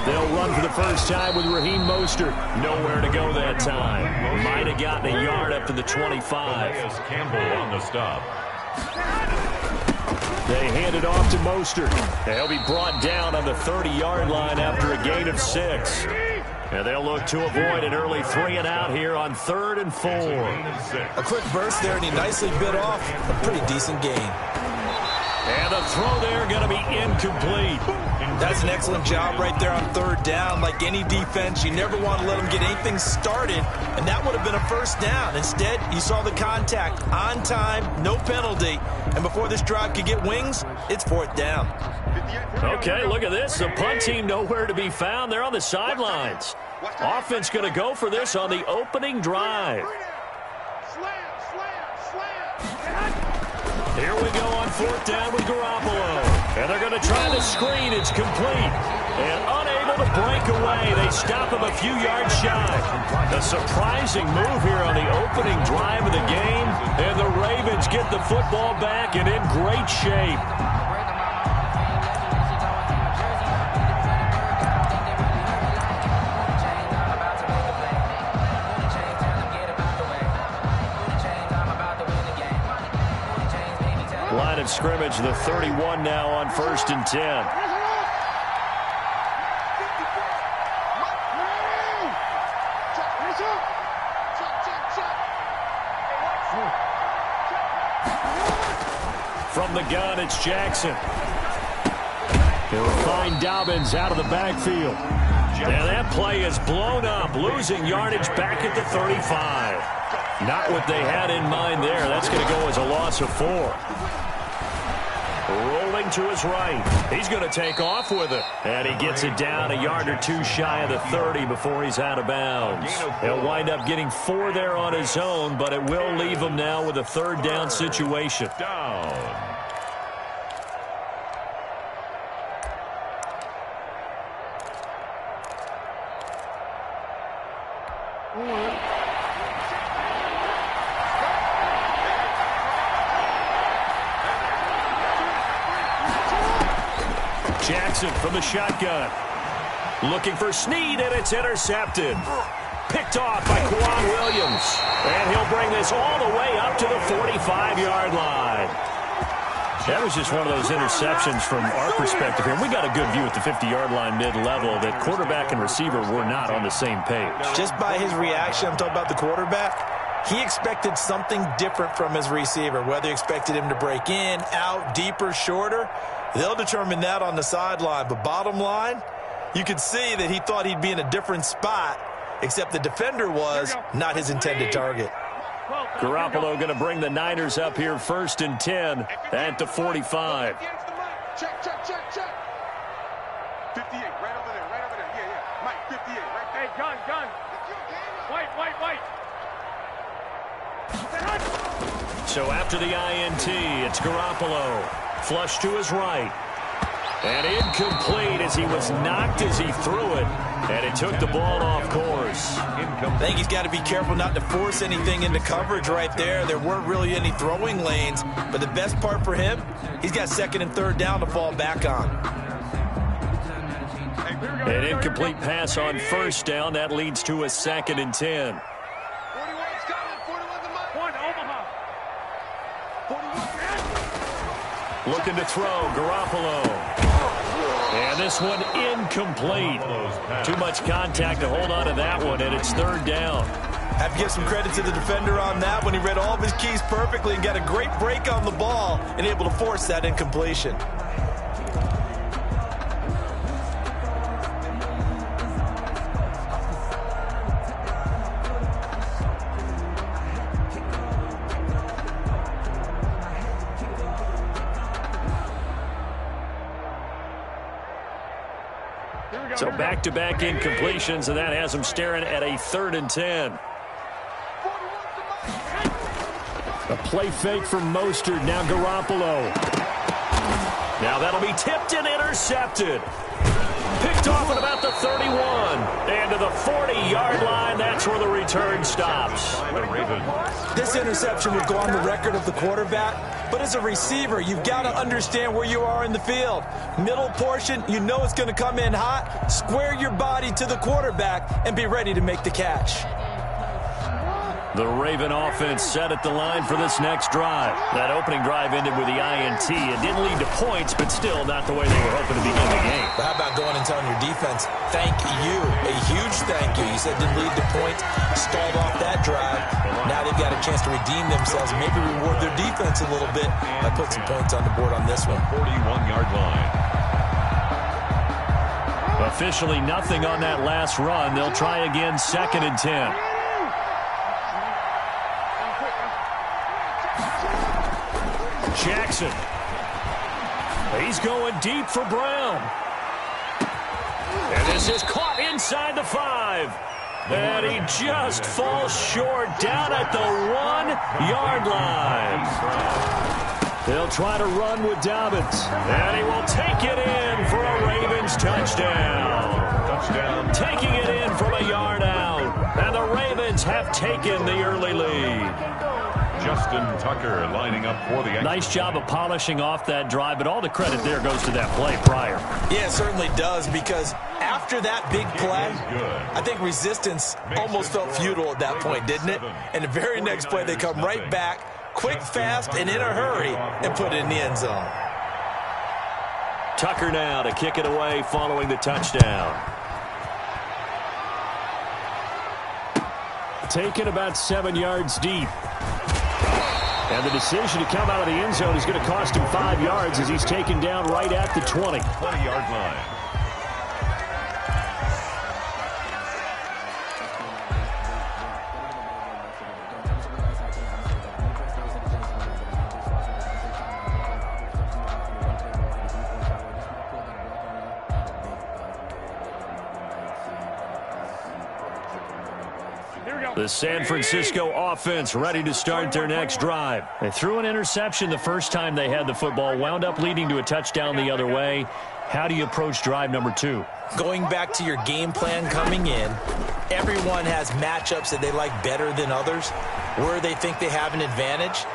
They'll run for the first time with Raheem Mostert. Nowhere to go that time. Might have gotten a yard up to the 25. Campbell on the stop. They hand it off to Mostert. He'll be brought down on the 30-yard line after a gain of 6. And they'll look to avoid an early 3-and-out here on 3rd and 4. A quick burst there, and he nicely bit off a pretty decent gain. And the throw there going to be incomplete. That's an excellent job right there on 3rd down. Like any defense, you never want to let them get anything started, and that would have been a first down. Instead, you saw the contact on time, no penalty, and before this drive could get wings, it's 4th down. Okay, look at this. The punt team nowhere to be found. They're on the sidelines. Offense going to go for this on the opening drive. Here we go on 4th down with Garoppolo. And they're going to try the screen. It's complete. And unable to break away. They stop him a few yards shy. A surprising move here on the opening drive of the game. And the Ravens get the football back and in great shape. Line of scrimmage, the 31 now on 1st and 10. From the gun, it's Jackson. He'll find Dobbins out of the backfield. And that play is blown up, losing yardage back at the 35. Not what they had in mind there. That's going to go as a loss of 4. Rolling to his right. He's going to take off with it. And he gets it down a yard or 2 shy of the 30 before he's out of bounds. He'll wind up getting 4 there on his own, but it will leave him now with a 3rd down situation. Down. Jackson from the shotgun. Looking for Snead, and it's intercepted. Picked off by Kwan Williams. And he'll bring this all the way up to the 45-yard line. That was just one of those interceptions from our perspective here. We got a good view at the 50-yard line mid-level that quarterback and receiver were not on the same page. Just by his reaction, I'm talking about the quarterback, he expected something different from his receiver, whether he expected him to break in, out, deeper, shorter. They'll determine that on the sideline. But bottom line, you could see that he thought he'd be in a different spot, except the defender was not his intended target. Garoppolo going to bring the Niners up here 1st and 10 at the 45. Check. 58, right over there. Yeah. Mike, 58, right there. Hey, gun. White. So after the INT, it's Garoppolo. Flush to his right. And incomplete as he was knocked as he threw it. And it took the ball off course. I think he's got to be careful not to force anything into coverage right there. There weren't really any throwing lanes. But the best part for him, he's got 2nd and 3rd down to fall back on. An incomplete pass on 1st down. That leads to a 2nd and 10. 41's coming. 41's the mark. One, Omaha. 41. Looking to throw, Garoppolo. And this one incomplete. Too much contact to hold on to that one, and it's 3rd down. Have to give some credit to the defender on that when he read all of his keys perfectly and got a great break on the ball and able to force that incompletion. So back-to-back incompletions, and that has him staring at a 3rd and 10. A play fake from Mostert. Now Garoppolo. Now that'll be tipped and intercepted. Picked off at about the 31. And to the 40-yard line, that's where the return stops. This interception would go on the record of the quarterback, but as a receiver, you've got to understand where you are in the field. Middle portion, you know it's going to come in hot. Square your body to the quarterback and be ready to make the catch. The Raven offense set at the line for this next drive. That opening drive ended with the INT. It didn't lead to points, but still not the way they were hoping to begin the game. But how about going and telling your defense, thank you, a huge thank you. You said didn't lead to points, stalled off that drive. Now they've got a chance to redeem themselves, maybe reward their defense a little bit by putting some points on the board on this one. 41-yard line. Officially nothing on that last run. They'll try again, 2nd and 10. Jackson. He's going deep for Brown. And this is caught inside the 5. And he just falls short down at the 1-yard line. They'll try to run with Dobbins. And he will take it in for a Ravens touchdown. Taking it in from a yard out. And the Ravens have taken the early lead. Justin Tucker lining up for the extra. Nice job of polishing off that drive, but all the credit there goes to that play prior. Yeah, it certainly does, because after that big play, I think resistance almost felt futile at that point, didn't it? And the very next play, they come right back, quick, fast, and in a hurry, and put it in the end zone. Tucker now to kick it away following the touchdown. Taken about 7 yards deep. And the decision to come out of the end zone is going to cost him 5 yards as he's taken down right at the 20. 20-yard line. The San Francisco offense ready to start their next drive. They threw an interception the first time they had the football, wound up leading to a touchdown the other way. How do you approach drive number 2? Going back to your game plan coming in, everyone has matchups that they like better than others, where they think they have an advantage.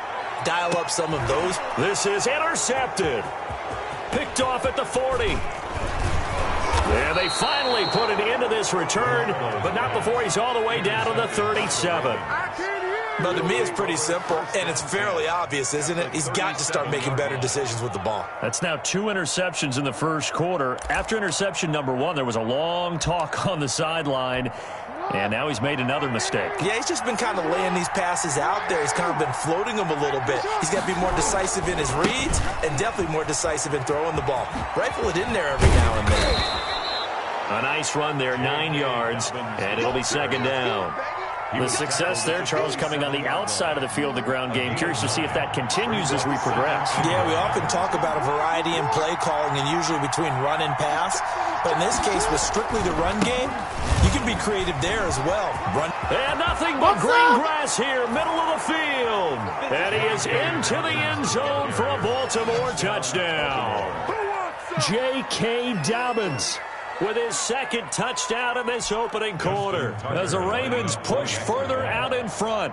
Dial up some of those. This is intercepted. Picked off at the 40. And they finally put it into this return, but not before he's all the way down to the 37. But to me, it's pretty simple, and it's fairly obvious, isn't it? He's got to start making better decisions with the ball. That's now 2 interceptions in the first quarter. After interception number 1, there was a long talk on the sideline, and now he's made another mistake. Yeah, he's just been kind of laying these passes out there. He's kind of been floating them a little bit. He's got to be more decisive in his reads and definitely more decisive in throwing the ball. Rifle it in there every now and then. A nice run there, 9 yards, and it'll be 2nd down. The success there, Charles, coming on the outside of the field, the ground game. Curious to see if that continues as we progress. Yeah, we often talk about a variety in play calling and usually between run and pass. But in this case, with strictly the run game, you can be creative there as well. Run. And nothing but green grass here, middle of the field. And he is into the end zone for a Baltimore touchdown. J.K. Dobbins with his 2nd touchdown in this opening quarter as the Ravens push further out in front.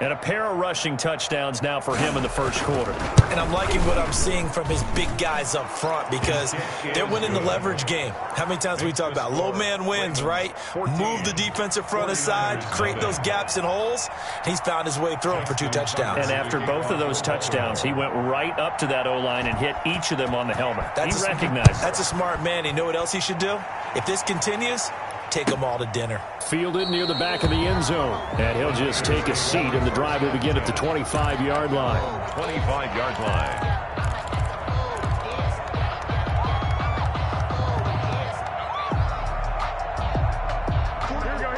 And a pair of rushing touchdowns now for him in the first quarter. And I'm liking what I'm seeing from his big guys up front because they're winning the leverage game. How many times we talk about low man wins, right? Move the defensive front aside, create those gaps and holes. He's found his way through them for 2 touchdowns. And after both of those touchdowns, he went right up to that O-line and hit each of them on the helmet. He recognized. That's a smart man. You know what else he should do? If this continues, take them all to dinner. Fielded near the back of the end zone. And he'll just take a seat, and the drive will begin at the 25-yard line. 25-yard line.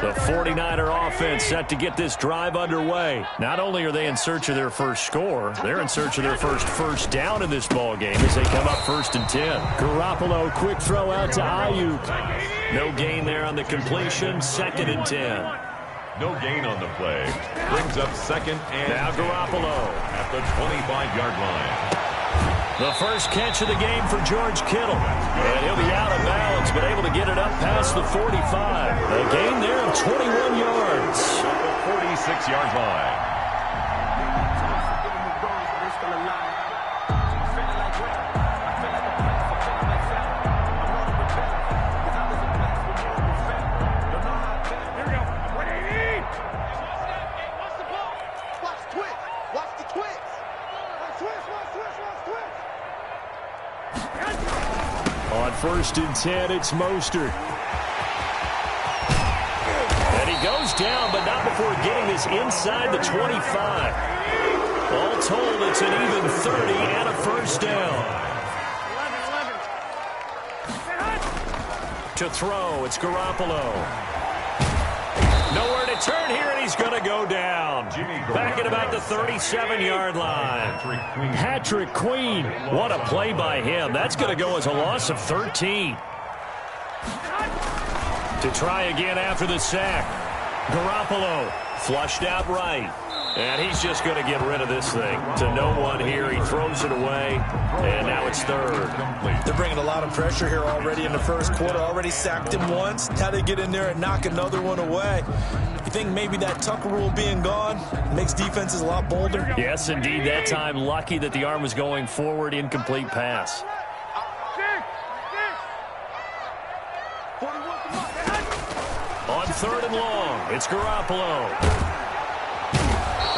The 49er offense set to get this drive underway. Not only are they in search of their first score, they're in search of their first down in this ball game as they come up 1st and 10. Garoppolo, quick throw out to Ayuk. No gain there on the completion, 2nd and 10. No gain on the play. Brings up 2nd and now Garoppolo at the 25-yard line. The first catch of the game for George Kittle. And he'll be out of bounds, but able to get it up past the 45. A gain there of 21 yards. At the 46-yard line. On 1st and 10, it's Mostert. And he goes down, but not before getting this inside the 25. All told, it's an even 30 and a first down. 11. To throw, it's Garoppolo. Nowhere to turn here, and he's going to go down. Back at about the 37-yard line. Patrick Queen. What a play by him. That's going to go as a loss of 13. To try again after the sack. Garoppolo flushed out right. And he's just going to get rid of this thing. To no one here. He throws it away. And now it's third. They're bringing a lot of pressure here already in the first quarter. Already sacked him once. Now they get in there and knock another one away. You think maybe that Tucker rule being gone makes defenses a lot bolder? Yes, indeed. That time lucky that the arm was going forward. Incomplete pass. On 3rd and long, it's Garoppolo.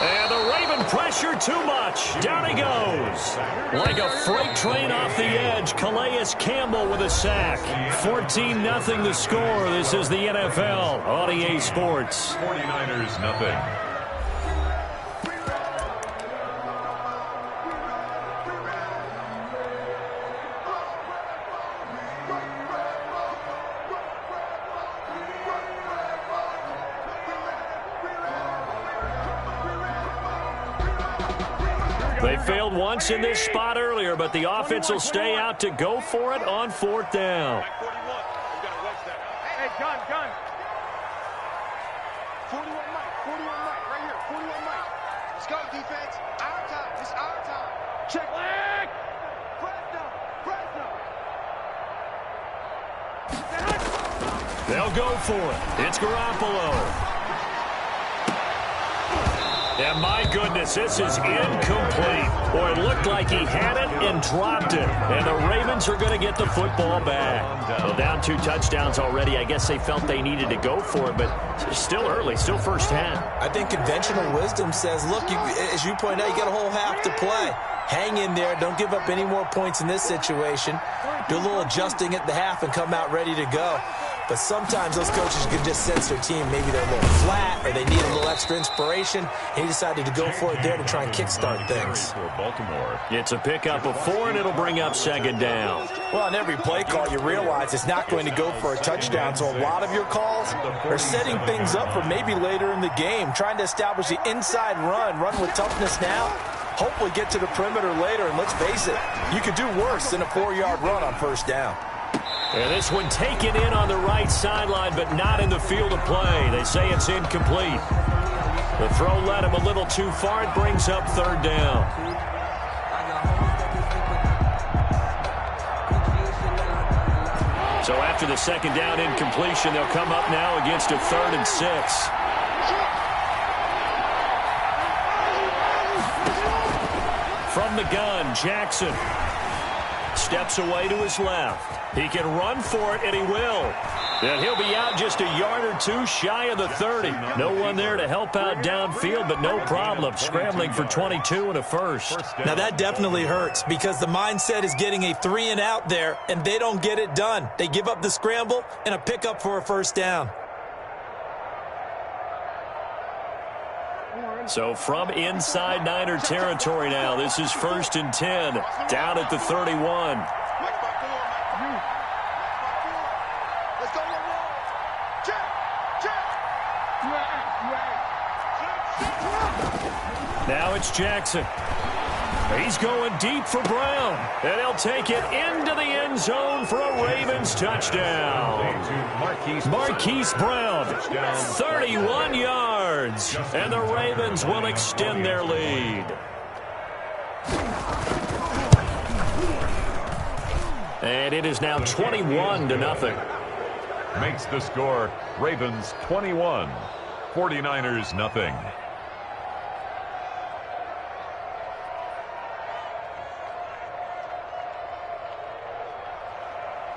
And the Raven pressure too much. Down he goes. Like a freight train off the edge, Calais Campbell with a sack. 14-0 the score. This is the NFL on EA Sports. 49ers nothing. They failed once in this spot earlier, but the offense will stay out to go for it on 4th down. Hey, gun. 41 Mike, right here, 41 Mike. Let's go, defense. Our time, it's our time. Check leg. Press down. They'll go for it. It's Garoppolo. And my goodness, this is incomplete. Boy, it looked like he had it and dropped it. And the Ravens are going to get the football back. Well, down 2 touchdowns already. I guess they felt they needed to go for it, but still early, still first half. I think conventional wisdom says, look, as you point out, you got a whole half to play. Hang in there. Don't give up any more points in this situation. Do a little adjusting at the half and come out ready to go. But sometimes those coaches can just sense their team. Maybe they're a little flat or they need a little extra inspiration. He decided to go for it there to try and kickstart things. Baltimore. It's a pickup of 4, and it'll bring up 2nd down. Well, on every play call, you realize it's not going to go for a touchdown. So a lot of your calls are setting things up for maybe later in the game, trying to establish the inside run with toughness now. Hopefully get to the perimeter later, and let's face it, you could do worse than a 4-yard run on 1st down. And this one taken in on the right sideline, but not in the field of play. They say it's incomplete. The throw led him a little too far. It brings up 3rd down. So after the 2nd down incompletion, they'll come up now against a 3rd and 6. From the gun, Jackson steps away to his left. He can run for it, and he will. And he'll be out just a yard or 2 shy of the 30. No one there to help out downfield, but no problem. Scrambling for 22 and a first. Now that definitely hurts because the mindset is getting a 3 and out there, and they don't get it done. They give up the scramble and a pickup for a 1st down. So from inside Niner territory now, this is 1st and 10, down at the 31. Now it's Jackson. He's going deep for Brown, and he'll take it into the end zone for a Ravens touchdown. Marquise Brown, 31 yards, and the Ravens will extend their lead. And it is now 21-0. Makes the score Ravens 21, 49ers nothing.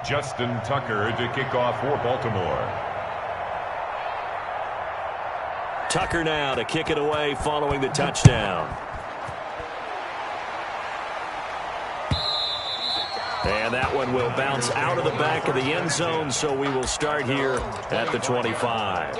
Justin Tucker to kick off for Baltimore. Tucker now to kick it away following the touchdown. And that one will bounce out of the back of the end zone, so we will start here at the 25.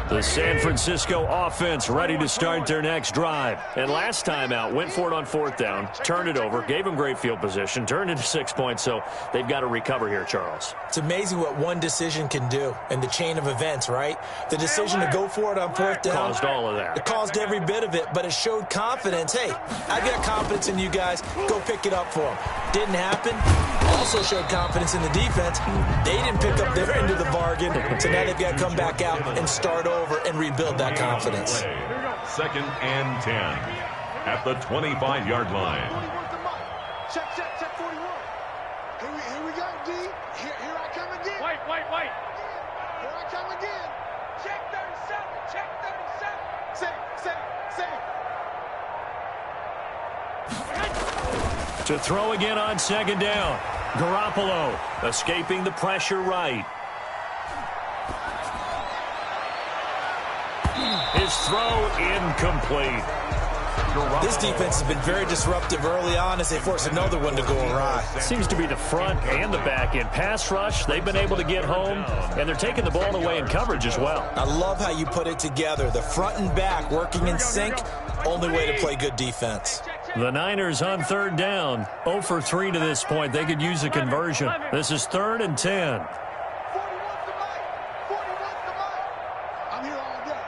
The San Francisco offense ready to start their next drive. And last time out, went for it on 4th down, turned it over, gave them great field position, turned into 6 points, so they've got to recover here, Charles. It's amazing what one decision can do in the chain of events, right? The decision to go for it on 4th down. Caused all of that. It caused every bit of it, but it showed confidence. Hey, I've got confidence in you guys. Go pick it up for them. Didn't happen. Also showed confidence in the defense. They didn't pick up their end of the bargain, so now they've got to come back out and start over and rebuild that confidence. 2nd and 10 at the 25-yard line. Check 41. Here we go, D. Here I come again. Wait. Here I come again. Check 37. Say. To throw again on 2nd down. Garoppolo escaping the pressure right. His throw incomplete. This defense has been very disruptive early on as they force another one to go awry. Seems to be the front and the back end. Pass rush, they've been able to get home, and they're taking the ball away in coverage as well. I love how you put it together. The front and back working in sync, only way to play good defense. The Niners on 3rd down, 0 for 3 to this point. They could use a conversion. This is 3rd and 10. 41's the mic. I'm here all day.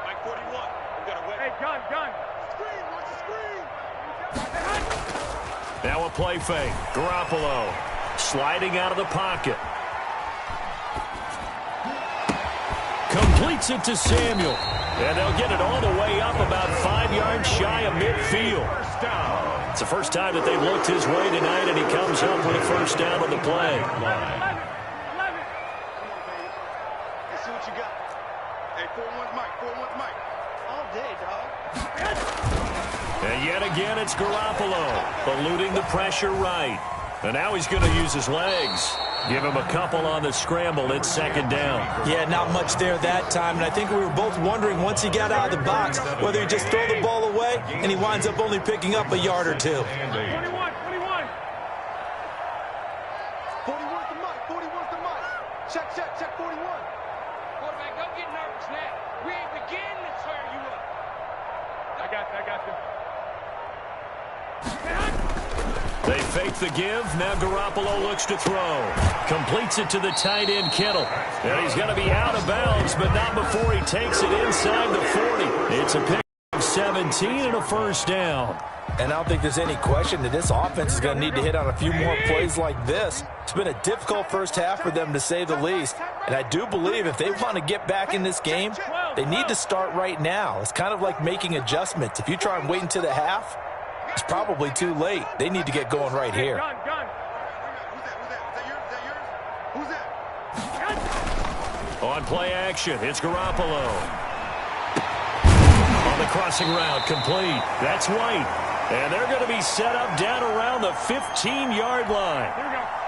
Mike 41. We got to wait. Hey, gun. Screen, watch the screen. Now a play fake. Garoppolo sliding out of the pocket. Completes it to Samuel. And they'll get it all the way up about 5 yards shy of midfield. It's the first time that they've looked his way tonight, and he comes up with a first down on the play. Let's see what you got. Hey, 41's Mike. All day, dog. And yet again, it's Garoppolo eluding the pressure right. And now he's going to use his legs. Give him a couple on the scramble. It's 2nd down. Yeah, not much there that time. And I think we were both wondering once he got out of the box whether he just throw the ball away and he winds up only picking up a yard or two. 21. 41's the mic. Check 41. Quarterback, don't get nervous now. We ain't beginning to tear you up. I got you. They fake the give. Now Garoppolo looks to throw. Completes it to the tight end, Kittle. And he's going to be out of bounds, but not before he takes it inside the 40. It's a pick of 17 and a first down. And I don't think there's any question that this offense is going to need to hit on a few more plays like this. It's been a difficult first half for them, to say the least. And I do believe if they want to get back in this game, they need to start right now. It's kind of like making adjustments. If you try and wait until the half, it's probably too late. They need to get going right here. Gun. Who's that? On play action, it's Garoppolo. On the crossing route, complete. That's White. And they're going to be set up down around the 15-yard line.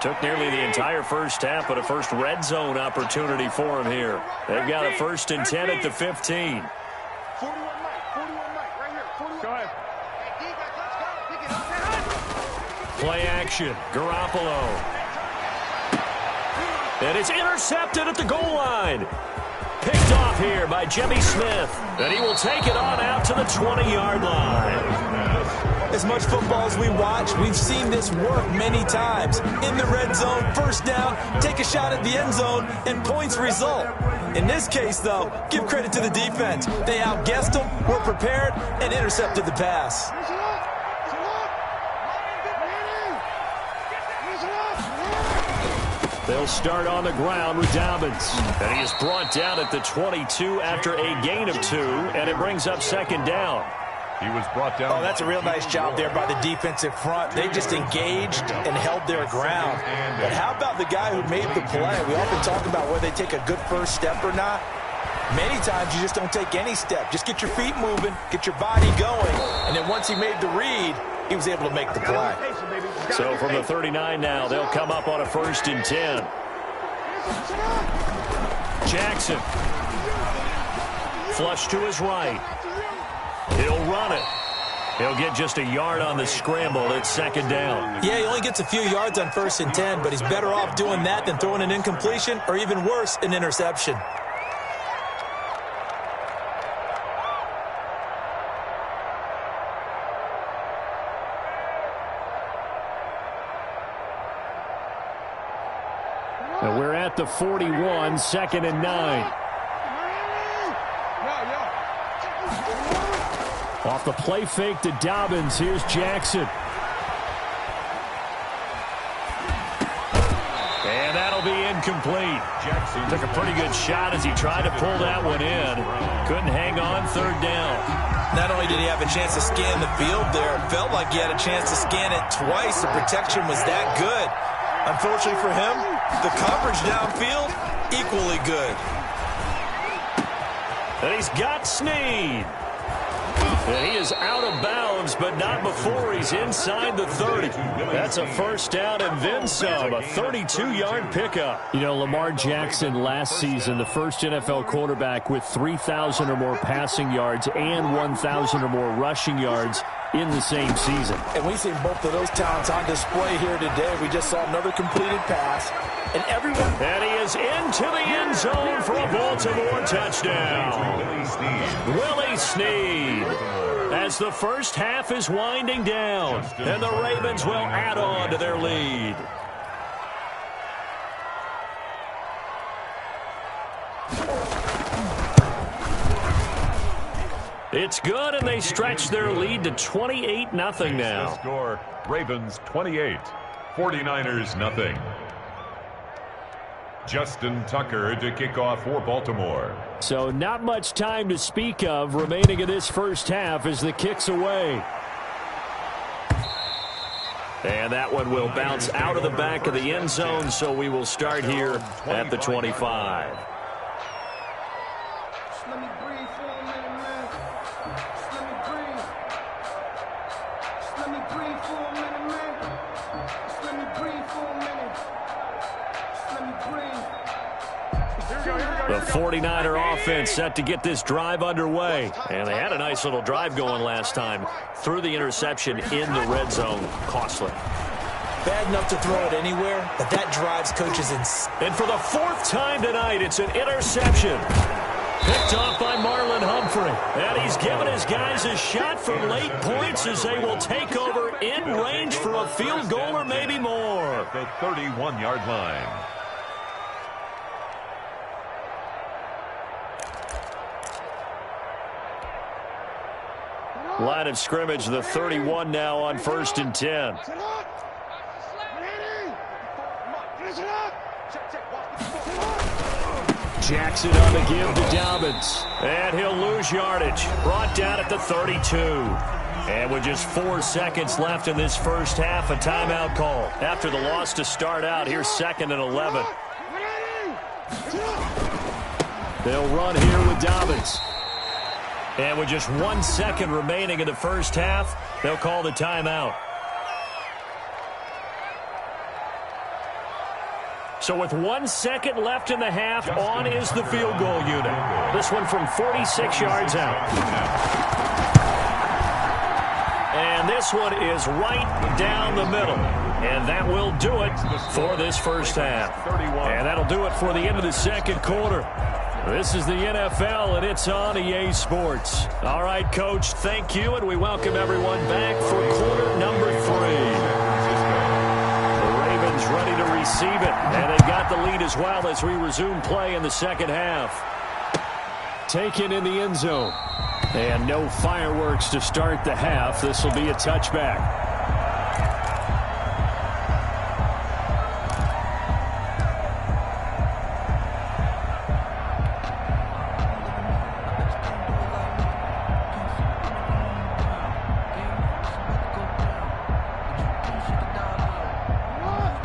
Took nearly the entire first half, but a first red zone opportunity for him here. They've got a 1st and 10 at the 15. 41 Mike, right here. 41. Go ahead. Hey, D, let's go. Pick it up. Play action, Garoppolo. And it's intercepted at the goal line. Picked off here by Jimmy Smith. And he will take it on out to the 20-yard line. As much football as we watch, we've seen this work many times. In the red zone, first down, take a shot at the end zone, and points result. In this case, though, give credit to the defense. They outguessed them, were prepared, and intercepted the pass. They'll start on the ground with Dobbins. And he is brought down at the 22 after a gain of 2, and it brings up second down. He was brought down. Oh, that's a real nice job there by the defensive front. They just engaged and held their ground. But how about the guy who made the play? We often talk about whether they take a good first step or not. Many times you just don't take any step. Just get your feet moving, get your body going, and then once he made the read, he was able to make the play. So from the 39 now, they'll come up on a 1st and 10. Jackson. Flush to his right. He'll run it. He'll get just a yard on the scramble. It's second down. Yeah, he only gets a few yards on 1st and 10, but he's better off doing that than throwing an incompletion or even worse, an interception. And we're at the 41, 2nd and 9. Off the play fake to Dobbins, here's Jackson. And that'll be incomplete. Jackson took a pretty good shot as he tried to pull that one in. Couldn't hang on, 3rd down. Not only did he have a chance to scan the field there, it felt like he had a chance to scan it twice. The protection was that good. Unfortunately for him, the coverage downfield, equally good. And he's got Snead. And he is out of bounds, but not before he's inside the 30. That's a first down and then some, a 32-yard pickup. You know, Lamar Jackson last season, the first NFL quarterback with 3,000 or more passing yards and 1,000 or more rushing yards in the same season. And we've seen both of those talents on display here today. We just saw another completed pass. And everyone... And he is into the end zone for a Baltimore touchdown. Willie Snead. As the first half is winding down. And the Ravens will add on to their lead. It's good, and they stretch their lead to 28-0 now. Score, Ravens 28, 49ers nothing. Justin Tucker to kick off for Baltimore. So not much time to speak of remaining in this first half as the kick's away. And that one will bounce out of the back of the end zone, so we will start here at the 25. Let me breathe for a minute, man. Just let me breathe. Just let me breathe for a minute, man. Just let me breathe for a minute. Just let me breathe. The 49er offense set to get this drive underway. And they had a nice little drive going last time. Threw the interception in the red zone. Costly. Bad enough to throw it anywhere, but that drives coaches in. And for the 4th time tonight, it's an interception. Picked off by Marlon Humphrey. And he's given his guys a shot for late points as they will take over in range for a field goal or maybe more. At the 31-yard line. Line of scrimmage, the 31 now on 1st and 10. Jackson on the give to Dobbins. And he'll lose yardage. Brought down at the 32. And with just 4 seconds left in this first half, a timeout call. After the loss to start out, here's 2nd and 11. They'll run here with Dobbins. And with just 1 second remaining in the first half, they'll call the timeout. So with 1 second left in the half, on is the field goal unit. This one from 46 yards out. And this one is right down the middle. And that will do it for this first half. And that'll do it for the end of the second quarter. This is the NFL, and it's on EA Sports. All right, Coach, thank you, and we welcome everyone back for quarter number 3. The Ravens ready to receive it, and they've got the lead as well as we resume play in the second half. Taken in the end zone. And no fireworks to start the half. This will be a touchback.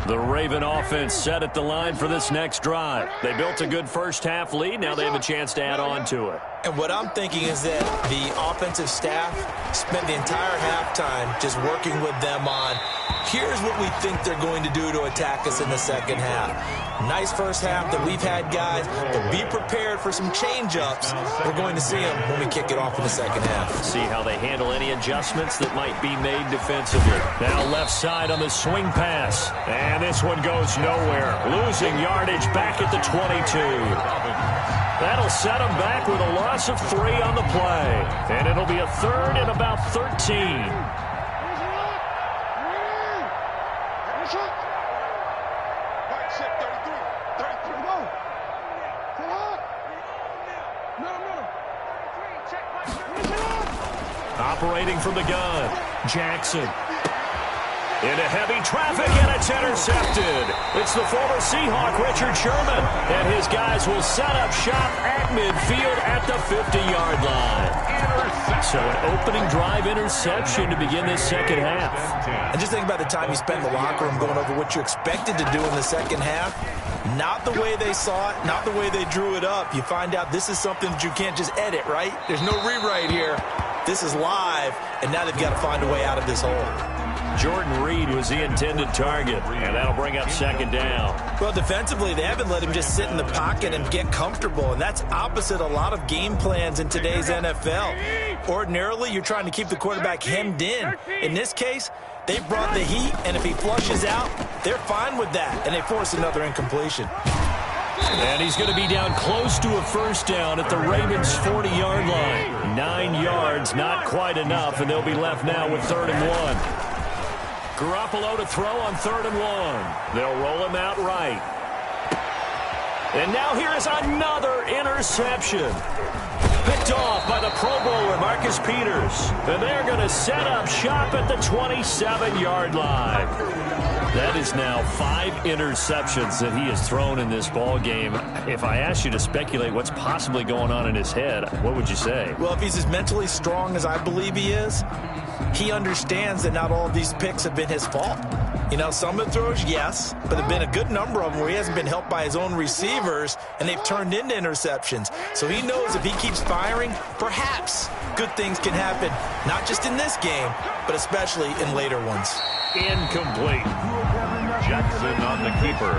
The Raven offense set at the line for this next drive. They built a good first-half lead. Now they have a chance to add on to it. And what I'm thinking is that the offensive staff spent the entire halftime just working with them on, here's what we think they're going to do to attack us in the second half. Nice first half that we've had, guys, but be prepared for some change-ups. We're going to see them when we kick it off in the second half. See how they handle any adjustments that might be made defensively. Now left side on the swing pass. And this one goes nowhere. Losing yardage back at the 22. That'll set them back with a loss of 3 on the play. And it'll be a third and about 13. Operating from the gun, Jackson. Into heavy traffic, and it's intercepted. It's the former Seahawk, Richard Sherman. And his guys will set up shop at midfield at the 50-yard line. So an opening drive interception to begin this second half. And just think about the time you spent in the locker room going over what you expected to do in the second half. Not the way they saw it, not the way they drew it up. You find out this is something that you can't just edit, right? There's no rewrite here. This is live, and now they've got to find a way out of this hole. Jordan Reed was the intended target, and that'll bring up second down. Well, defensively, they haven't let him just sit in the pocket and get comfortable, and that's opposite a lot of game plans in today's NFL. Ordinarily, you're trying to keep the quarterback hemmed in. In this case, they brought the heat, and if he flushes out, they're fine with that, and they force another incompletion. And he's going to be down close to a first down at the Ravens' 40-yard line. 9 yards, not quite enough, and they'll be left now with 3rd and 1. Garoppolo to throw on 3rd and 1. They'll roll him out right. And now here is another interception. Picked off by the Pro Bowler, Marcus Peters. And they're going to set up shop at the 27-yard line. That is now 5 interceptions that he has thrown in this ball game. If I asked you to speculate what's possibly going on in his head, what would you say? Well, if he's as mentally strong as I believe he is, he understands that not all of these picks have been his fault. You know, some of the throws, yes, but there have been a good number of them where he hasn't been helped by his own receivers, and they've turned into interceptions. So he knows if he keeps firing, perhaps good things can happen, not just in this game, but especially in later ones. Incomplete. Jackson on the keeper.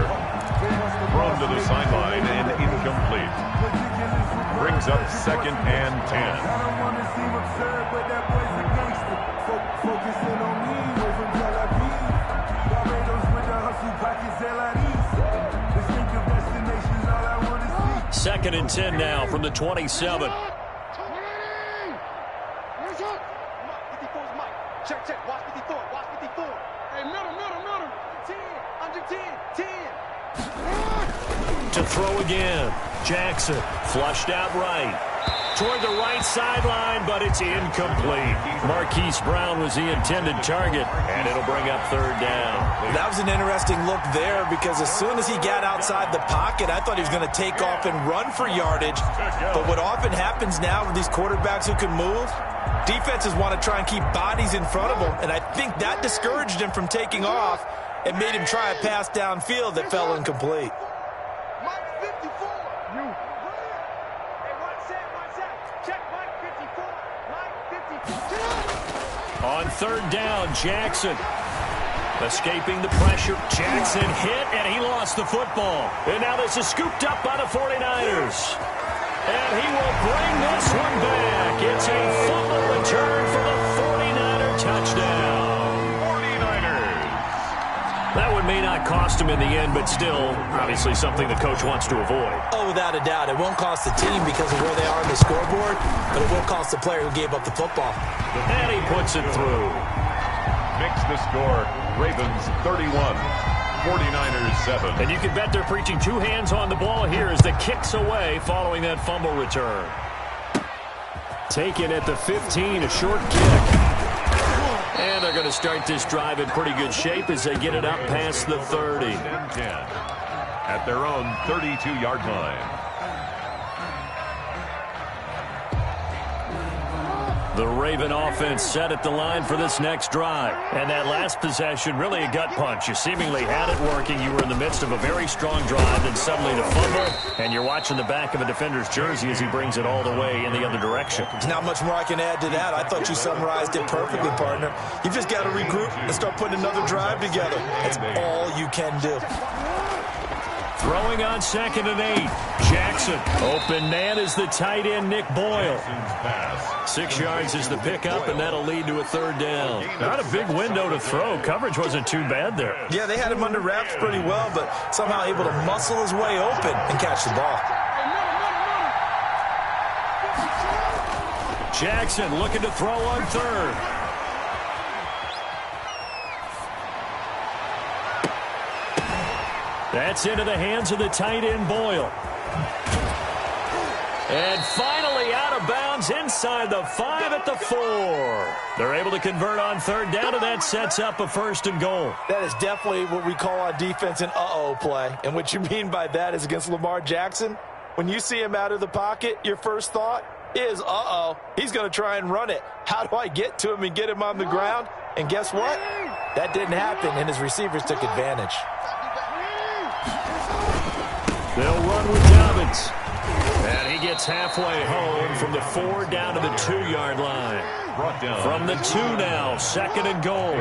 Thrown to the sideline and incomplete. Brings up 2nd and 10. Second and 10 now from the 27. Check, check. Watch 54. Watch 54. Hey, middle. 10. Under 10. 10. To throw again. Jackson flushed out right. Toward the right sideline, but it's incomplete. Marquise Brown was the intended target, and it'll bring up 3rd down. That was an interesting look there because as soon as he got outside the pocket, I thought he was going to take off and run for yardage. But what often happens now with these quarterbacks who can move, defenses want to try and keep bodies in front of them, and I think that discouraged him from taking off and made him try a pass downfield that fell incomplete. Mike 54. You. Hey, one set. Check Mike 54. Mike 54. On 3rd down, Jackson. Escaping the pressure. Jackson hit, and he lost the football. And now this is scooped up by the 49ers. And he will bring this one back. It's a fumble return for the 49er touchdown. 49ers That one may not cost him in the end, but still, obviously something the coach wants to avoid. Oh, without a doubt. It won't cost the team because of where they are on the scoreboard, but it will cost the player who gave up the football. And he puts it through. Makes the score, Ravens 31, 49ers 7. And you can bet they're preaching two hands on the ball here as the kick's away following that fumble return. Taken at the 15, a short kick. And they're going to start this drive in pretty good shape as they get it up past the 30. 10 at their own 32-yard line. The Raven offense set at the line for this next drive. And that last possession, really a gut punch. You seemingly had it working. You were in the midst of a very strong drive, and suddenly the fumble, and you're watching the back of a defender's jersey as he brings it all the way in the other direction. There's not much more I can add to that. I thought you summarized it perfectly, partner. You've just got to regroup and start putting another drive together. That's all you can do. Throwing on 2nd and 8. Jackson. Open man is the tight end, Nick Boyle. 6 yards is the pickup, and that'll lead to a 3rd down. Not a big window to throw. Coverage wasn't too bad there. Yeah, they had him under wraps pretty well, but somehow able to muscle his way open and catch the ball. Jackson looking to throw on 3rd. That's into the hands of the tight end, Boyle. And finally out of bounds inside the 5 at the 4. They're able to convert on 3rd down, and that sets up a 1st and goal. That is definitely what we call on defense an uh-oh play. And what you mean by that is against Lamar Jackson, when you see him out of the pocket, your first thought is, uh-oh, he's going to try and run it. How do I get to him and get him on the ground? And guess what? That didn't happen, and his receivers took advantage. They'll run with Dobbins. And he gets halfway home from the 4 down to the 2-yard line. Brought down From the 2 now, 2nd and goal.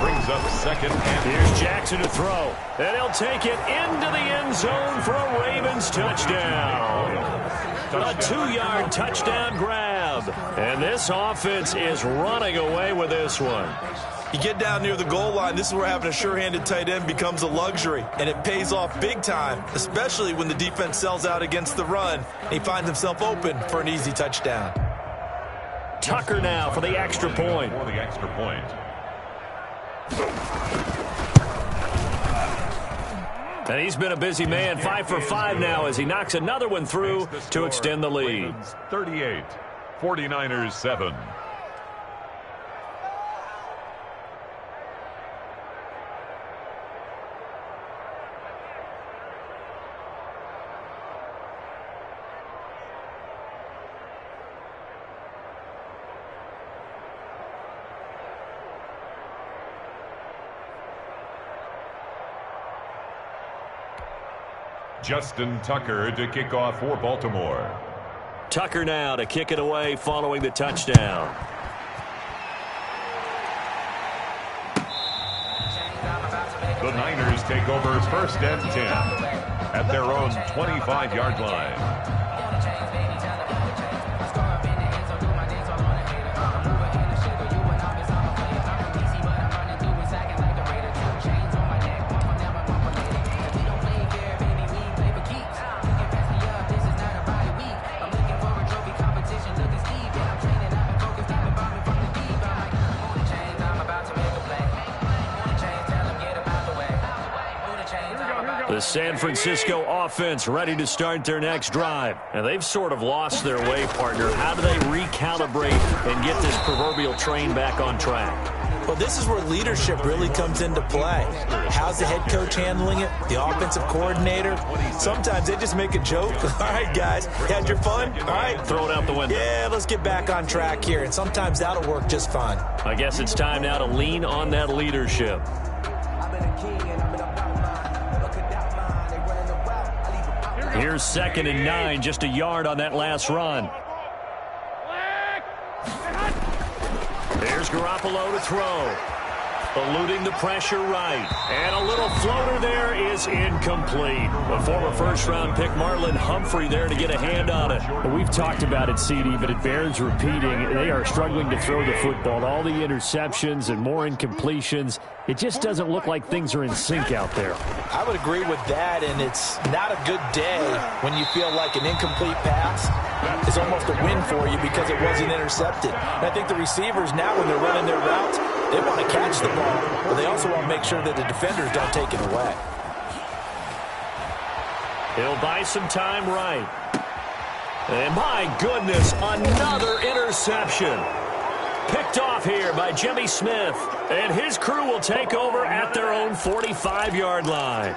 Brings up 2nd and Here's Jackson to throw. And he'll take it into the end zone for a Ravens touchdown. A 2-yard touchdown grab. And this offense is running away with this one. You get down near the goal line, this is where having a sure-handed tight end becomes a luxury, and it pays off big time, especially when the defense sells out against the run, and he finds himself open for an easy touchdown. Tucker now for the extra point. For the extra point. And he's been a busy man, 5 for 5 now as he knocks another one through to extend the lead. 38, 49ers 7. Justin Tucker to kick off for Baltimore. Tucker now to kick it away following the touchdown. The Niners take over 1st and 10 at their own 25-yard line. The San Francisco offense ready to start their next drive. And they've sort of lost their way, partner. How do they recalibrate and get this proverbial train back on track? Well, this is where leadership really comes into play. How's the head coach handling it? The offensive coordinator? Sometimes they just make a joke. All right, guys, you had your fun? All right. Throw it out the window. Yeah, let's get back on track here. And sometimes that'll work just fine. I guess it's time now to lean on that leadership. Here's 2nd and 9, just a yard on that last run. There's Garoppolo to throw. Eluding the pressure right. And a little floater there is incomplete. The former first-round pick Marlon Humphrey there to get a hand on it. Well, we've talked about it, CD, but it bears repeating. They are struggling to throw the football. All the interceptions and more incompletions. It just doesn't look like things are in sync out there. I would agree with that, and it's not a good day when you feel like an incomplete pass is almost a win for you because it wasn't intercepted. And I think the receivers now, when they're running their routes, they want to catch the ball, but they also want to make sure that the defenders don't take it away. He'll buy some time right. And my goodness, another interception. Picked off here by Jimmy Smith. And his crew will take over at their own 45-yard line.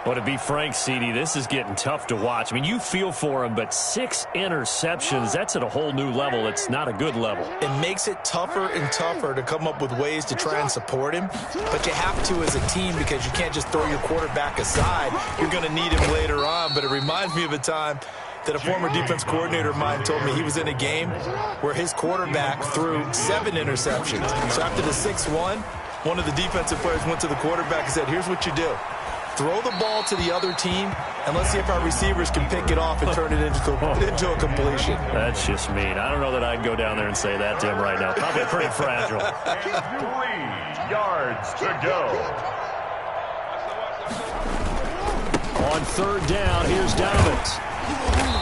But to be frank, CD, this is getting tough to watch. I mean, you feel for him, but 6 interceptions, that's at a whole new level. It's not a good level. It makes it tougher and tougher to come up with ways to try and support him. But you have to as a team because you can't just throw your quarterback aside. You're going to need him later on. But it reminds me of a time that a former defense coordinator of mine told me he was in a game where his quarterback threw 7 interceptions. So after the 6-1, one of the defensive players went to the quarterback and said, here's what you do. Throw the ball to the other team, and let's see if our receivers can pick it off and turn it into a completion.'t just mean. I don't know that I'd go down there and say that to him right now. Probably pretty fragile. 3 yards to go. On third down, here's Dobbins.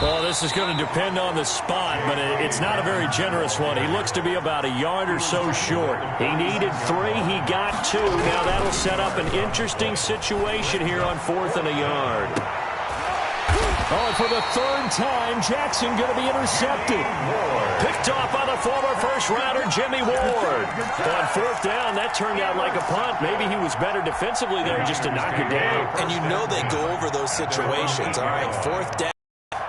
Well, this is going to depend on the spot, but it's not a very generous one. He looks to be about a yard or so short. He needed 3. He got 2. Now that'll set up an interesting situation here on 4th and a yard. Oh, and for the third time, Jackson going to be intercepted. Picked off by the former first-rounder, Jimmy Ward. On 4th down, that turned out like a punt. Maybe he was better defensively there just to knock it down. And you know they go over those situations. All right, 4th down.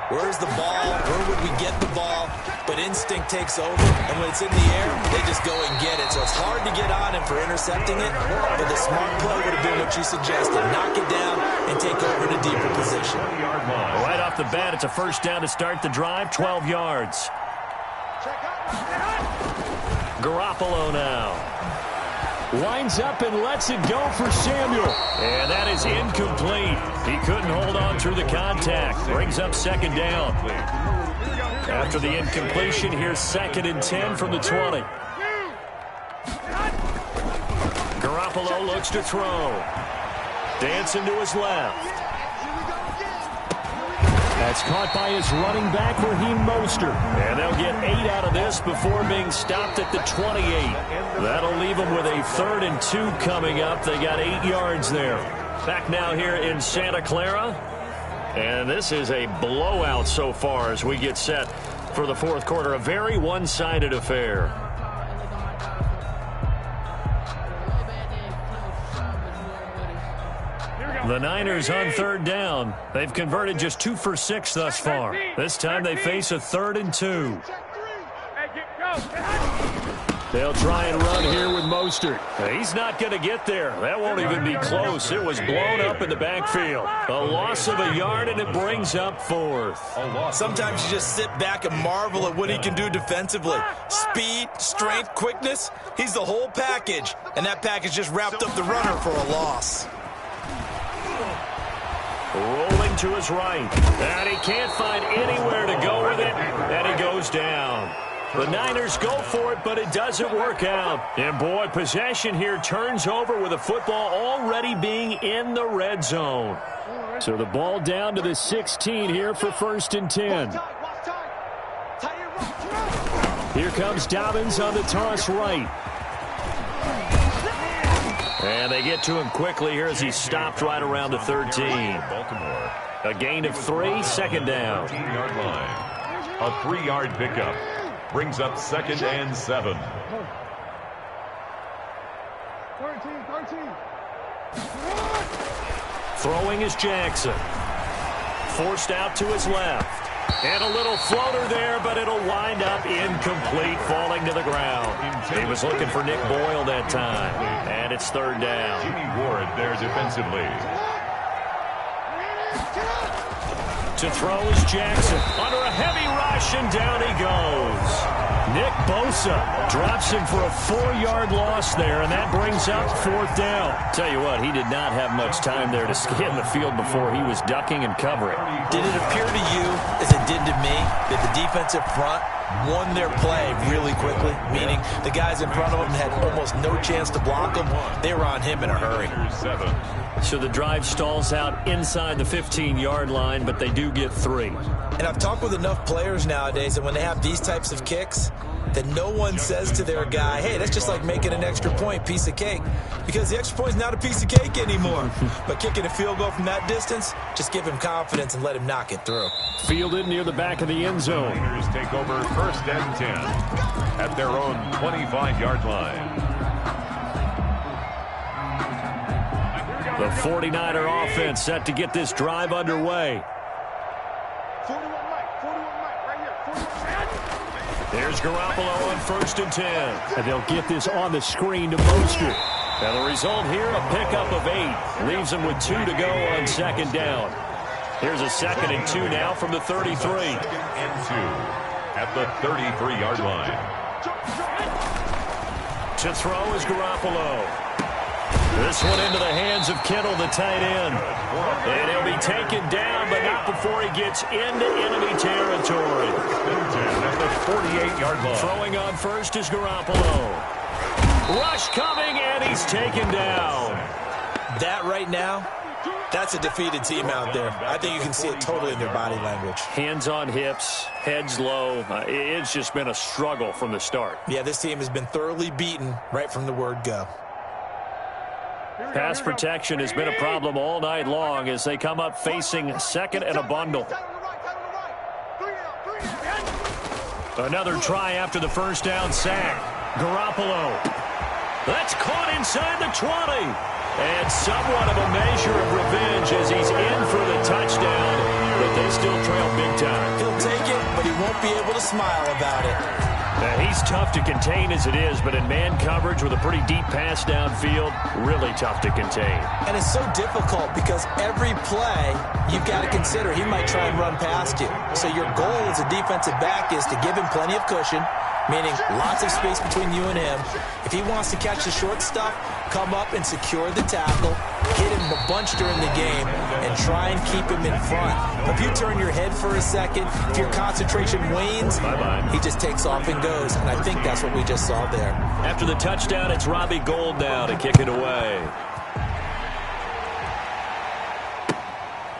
Where's the ball? Where would we get the ball? But instinct takes over, and when it's in the air, they just go and get it. So it's hard to get on him for intercepting it, but the smart play would have been what you suggested. Knock it down and take over in a deeper position. Right off the bat, it's a first down to start the drive, 12 yards. Garoppolo now. Lines up and lets it go for Samuel. And that is incomplete. He couldn't hold on through the contact. Brings up 2nd down. After the incompletion, here's 2nd and 10 from the 20. Garoppolo looks to throw. Dancing to his left. That's caught by his running back, Raheem Mostert. And they'll get 8 out of this before being stopped at the 28. That'll leave them with a 3rd and 2 coming up. They got 8 yards there. Back now here in Santa Clara. And this is a blowout so far as we get set for the 4th quarter. A very one-sided affair. The Niners on 3rd down. They've converted just 2 for 6 thus far. This time they face a 3rd and 2. They'll try and run here with Mostert. He's not going to get there. That won't even be close. It was blown up in the backfield. A loss of a yard, and it brings up 4th. Sometimes you just sit back and marvel at what he can do defensively. Speed, strength, quickness. He's the whole package. And that package just wrapped up the runner for a loss. Rolling to his right. And he can't find anywhere to go with it. And he goes down. The Niners go for it, but it doesn't work out. And, boy, possession here turns over with the football already being in the red zone. So the ball down to the 16 here for 1st and 10. Here comes Dobbins on the toss right. And they get to him quickly here as he stopped right around the 13. Baltimore. A gain of 3, 2nd down. 13-yard line. A 3-yard pickup. Brings up 2nd and 7. 13. Throwing is Jackson. Forced out to his left. And a little floater there, but it'll wind up incomplete, falling to the ground. He was looking for Nick Boyle that time. And it's 3rd down. Jimmy Ward there defensively. To throw is Jackson. Under a heavy rush, and down he goes. Nick Bosa drops him for a 4-yard loss there, and that brings up 4th down. Tell you what, he did not have much time there to scan the field before he was ducking and covering. Did it appear to you, as it did to me, that the defensive front won their play really quickly? Meaning the guys in front of them had almost no chance to block them. They were on him in a hurry. So the drive stalls out inside the 15-yard line, but they do get 3. And I've talked with enough players nowadays that when they have these types of kicks, that no one says to their guy, hey, that's just like making an extra point, piece of cake. Because the extra point is not a piece of cake anymore. But kicking a field goal from that distance, just give him confidence and let him knock it through. Fielded near the back of the end zone. Raiders take over 1st and 10 at their own 25-yard line. The 49er offense set to get this drive underway. 41 Mike, right here. There's Garoppolo on 1st and 10. And they'll get this on the screen to Mostert. And the result here, a pickup of 8. Leaves them with 2 to go on 2nd down. Here's a 2nd and 2 now from the 33. 2nd and 2 at the 33-yard line. To throw is Garoppolo. This one into the hands of Kittle, the tight end. And he'll be taken down, but not before he gets into enemy territory. At the 48-yard line. Throwing on 1st is Garoppolo. Rush coming, and he's taken down. That right now, that's a defeated team out there. I think you can see it totally in their body language. Hands on hips, heads low. It's just been a struggle from the start. Yeah, this team has been thoroughly beaten right from the word go. Pass protection has been a problem all night long as they come up facing 2nd and a bundle. Another try after the 1st down sack. Garoppolo. That's caught inside the 20. And somewhat of a measure of revenge as he's in for the touchdown. But they still trail big time. He'll take it, but he won't be able to smile about it. He's tough to contain as it is, but in man coverage with a pretty deep pass downfield, really tough to contain. And it's so difficult because every play you've got to consider he might try and run past you. So your goal as a defensive back is to give him plenty of cushion, meaning lots of space between you and him. If he wants to catch the short stuff, come up and secure the tackle, hit him a bunch during the game, and try and keep him in front. If you turn your head for a second, if your concentration wanes, he just takes off and goes. And I think that's what we just saw there. After the touchdown, it's Robbie Gould now to kick it away.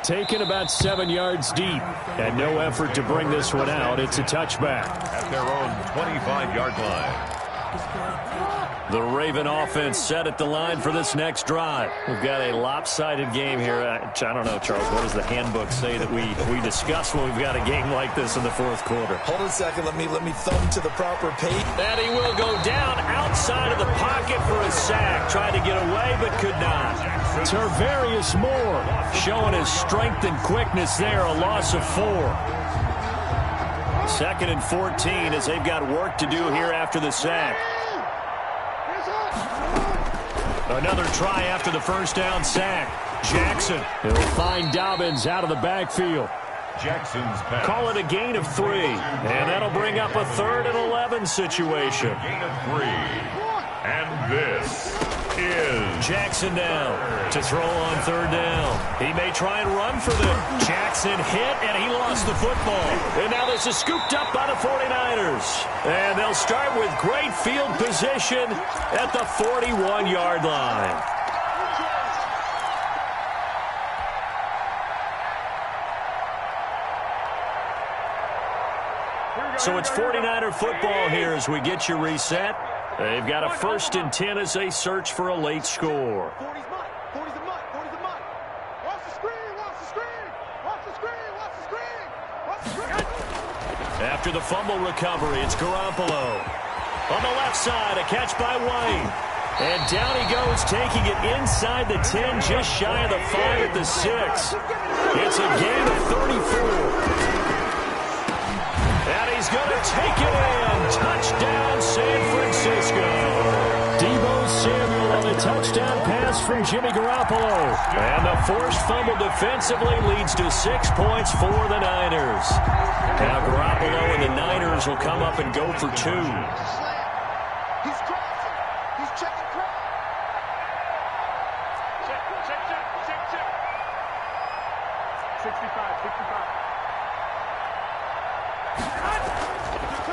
Taken about 7 yards deep, and no effort to bring this one out. It's a touchback. At their own 25-yard line. The Raven offense set at the line for this next drive. We've got a lopsided game here. I don't know, Charles, what does the handbook say that we discuss when we've got a game like this in the 4th quarter? Hold on a second. Let me thumb to the proper page. And he will go down outside of the pocket for a sack. Tried to get away, but could not. Tarvarius Moore showing his strength and quickness there. A loss of 4. 2nd and 14 as they've got work to do here after the sack. Another try after the 1st down sack. Jackson will find Dobbins out of the backfield. Jackson's pass. Call it a gain of 3. And that'll bring up a 3rd and 11 situation. Gain of 3. And this is Jackson now to throw on 3rd down. He may try and run for them. Jackson hit, and he lost the football. And now this is scooped up by the 49ers. And they'll start with great field position at the 41-yard line. So it's 49er football here as we get you reset. They've got a 1st and 10 as they search for a late score. 40's mine. 40's the mine. 40's the mine. Watch the screen. Watch the screen. Watch the screen. Watch the screen. Watch the screen. After the fumble recovery, it's Garoppolo. On the left side, a catch by White. And down he goes, taking it inside the 10, just shy of the 5 at the 6. It's a gain of 34. And he's going to take it in. Touchdown, San Francisco. Deebo Samuel on a touchdown pass from Jimmy Garoppolo. And the forced fumble defensively leads to 6 points for the Niners. Now Garoppolo and the Niners will come up and go for 2. He's crossing. He's checking crowd. Check. 65.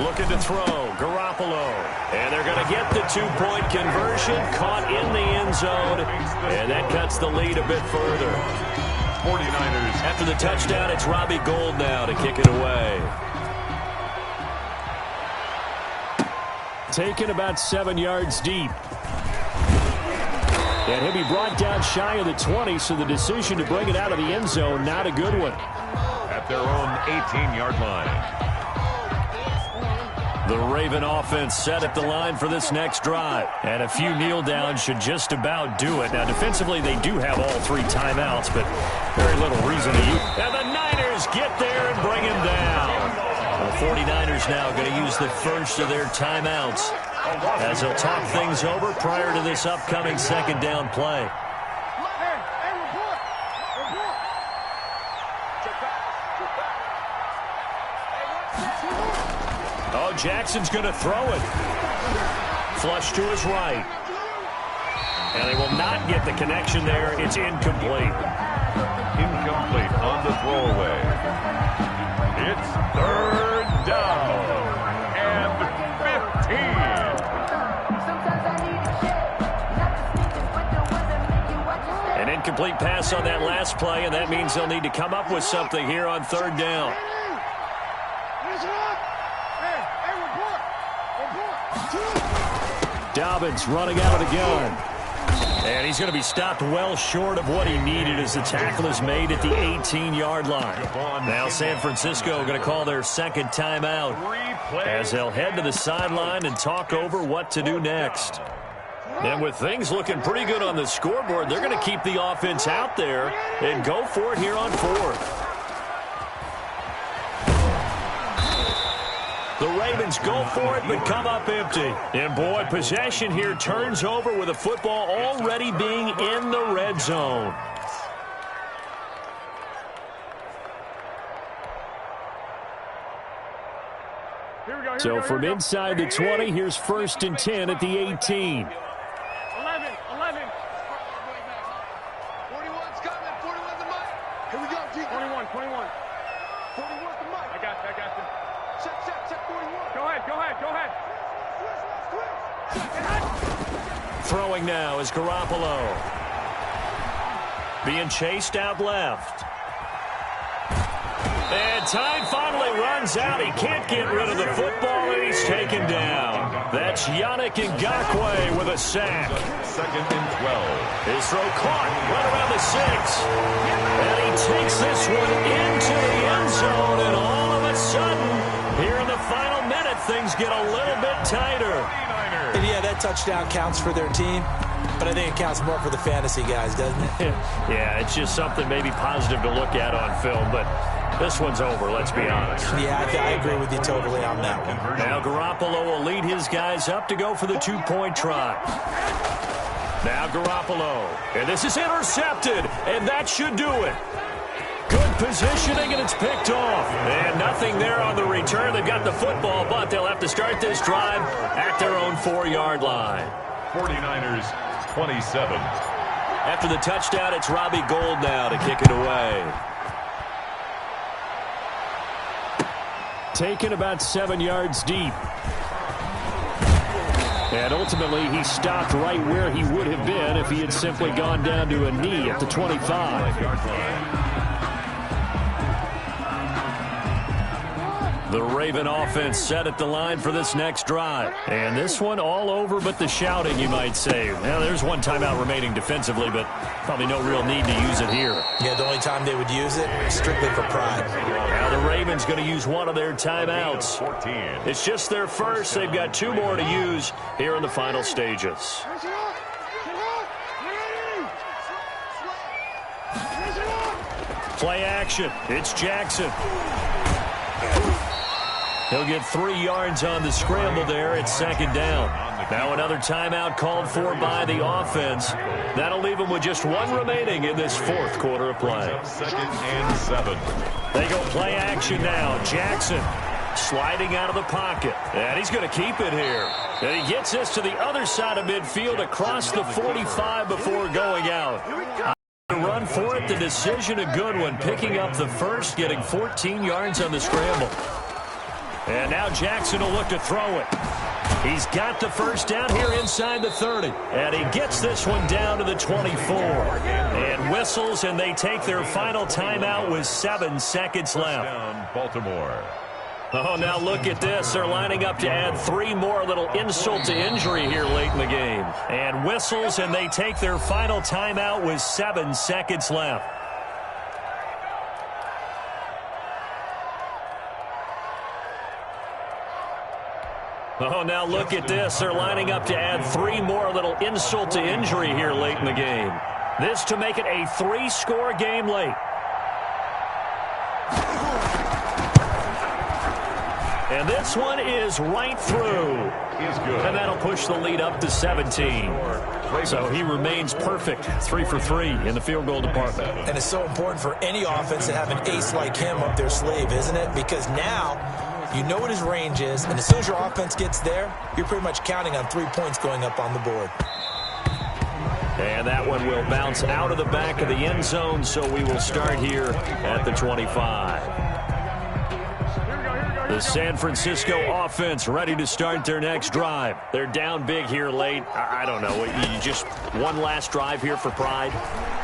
Looking to throw, Garoppolo. And they're going to get the 2-point conversion, caught in the end zone. And that cuts the lead a bit further. 49ers. After the touchdown, it's Robbie Gould now to kick it away. Taken about 7 yards deep. And he'll be brought down shy of the 20, so the decision to bring it out of the end zone, not a good one. At their own 18-yard line. The Raven offense set at the line for this next drive. And a few kneel downs should just about do it. Now, defensively, they do have all 3 timeouts, but very little reason to use. And the Niners get there and bring him down. The 49ers now going to use the first of their timeouts as they'll talk things over prior to this upcoming second down play. Oh, Jackson's going to throw it. Flush to his right. And they will not get the connection there. It's incomplete. Incomplete on the throwaway. It's 3rd down and 15. An incomplete pass on that last play, and that means they'll need to come up with something here on 3rd down. Dobbins running out of the gun. And he's going to be stopped well short of what he needed as the tackle is made at the 18-yard line. Now San Francisco going to call their second timeout as they'll head to the sideline and talk over what to do next. And with things looking pretty good on the scoreboard, they're going to keep the offense out there and go for it here on 4th. The Ravens go for it, but come up empty. And, boy, possession here turns over with the football already being in the red zone. So from inside the 20, here's 1st and 10 at the 18. 11. 41's coming. 41's the mic. Here we go, G. 21. 41's the mic. I got you. Check 41. Go ahead. Throwing now is Garoppolo. Being chased out left. And time finally runs out. He can't get rid of the football, and he's taken down. That's Yannick Ngakoue with a sack. 2nd and 12. His throw caught right around the 6. And he takes this one into the end zone, and all of a sudden, here in the final minute, things get a little bit tighter. And yeah, that touchdown counts for their team, but I think it counts more for the fantasy guys, doesn't it? Yeah, it's just something maybe positive to look at on film, but this one's over, let's be honest. Yeah, I agree with you totally on that one. Now Garoppolo will lead his guys up to go for the 2-point try. Now Garoppolo, and this is intercepted, and that should do it. Good positioning, and it's picked off. And nothing there on the return. They've got the football, but they'll have to start this drive at their own 4-yard line. 49ers 27. After the touchdown, it's Robbie Gould now to kick it away. Taken about 7 yards deep. And ultimately, he stopped right where he would have been if he had simply gone down to a knee at the 25. The Raven offense set at the line for this next drive. And this one all over but the shouting, you might say. Now, there's one timeout remaining defensively, but probably no real need to use it here. Yeah, the only time they would use it is strictly for pride. Now the Ravens going to use one of their timeouts. 14. It's just their first. They've got 2 more to use here in the final stages. Play action. It's Jackson. He'll get 3 yards on the scramble there at second down. Now another timeout called for by the offense. That'll leave them with just 1 remaining in this 4th quarter of play. 2nd and 7. They go play action now. Jackson sliding out of the pocket. And he's going to keep it here. And he gets this to the other side of midfield across the 45 before going out. Run for it. The decision a good one. Picking up the first, getting 14 yards on the scramble. And now Jackson will look to throw it. He's got the first down here inside the 30. And he gets this one down to the 24. And whistles, and they take their final timeout with 7 seconds left. Down, Baltimore. Oh, now look at this. They're lining up to add 3 more. A little insult to injury here late in the game. And whistles, and they take their final timeout with 7 seconds left. Oh, now look at this. They're lining up to add 3 more. A little insult to injury here late in the game. This to make it a 3-score game late. And this one is right through. Is good. And that'll push the lead up to 17. So he remains perfect, 3 for 3 in the field goal department. And it's so important for any offense to have an ace like him up their sleeve, isn't it? Because now you know what his range is, and as soon as your offense gets there, you're pretty much counting on 3 points going up on the board. And that one will bounce out of the back of the end zone, so we will start here at the 25. The San Francisco offense ready to start their next drive. They're down big here late. I don't know. You just one last drive here for pride?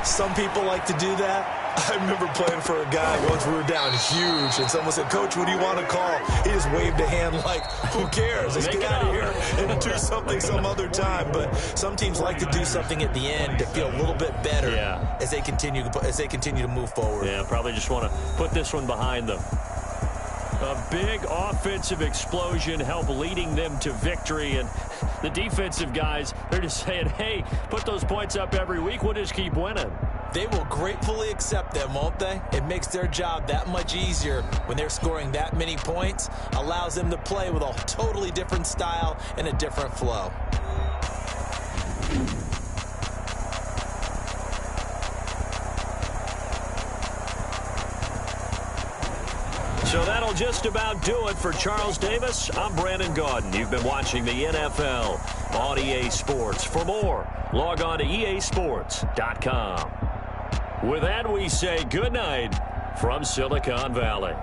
Some people like to do that. I remember playing for a guy once we were down huge, and someone said, "Coach, what do you want to call?" He just waved a hand like, who cares? Let's get out of here and do something some other time. But some teams like to do something at the end to feel a little bit better as they continue to move forward. Yeah, probably just want to put this one behind them. A big offensive explosion help leading them to victory. And the defensive guys, they're just saying, hey, put those points up every week. We'll just keep winning. They will gratefully accept them, won't they? It makes their job that much easier when they're scoring that many points. Allows them to play with a totally different style and a different flow. So that'll just about do it for Charles Davis. I'm Brandon Gaudin. You've been watching the NFL on EA Sports. For more, log on to easports.com. With that, we say good night from Silicon Valley.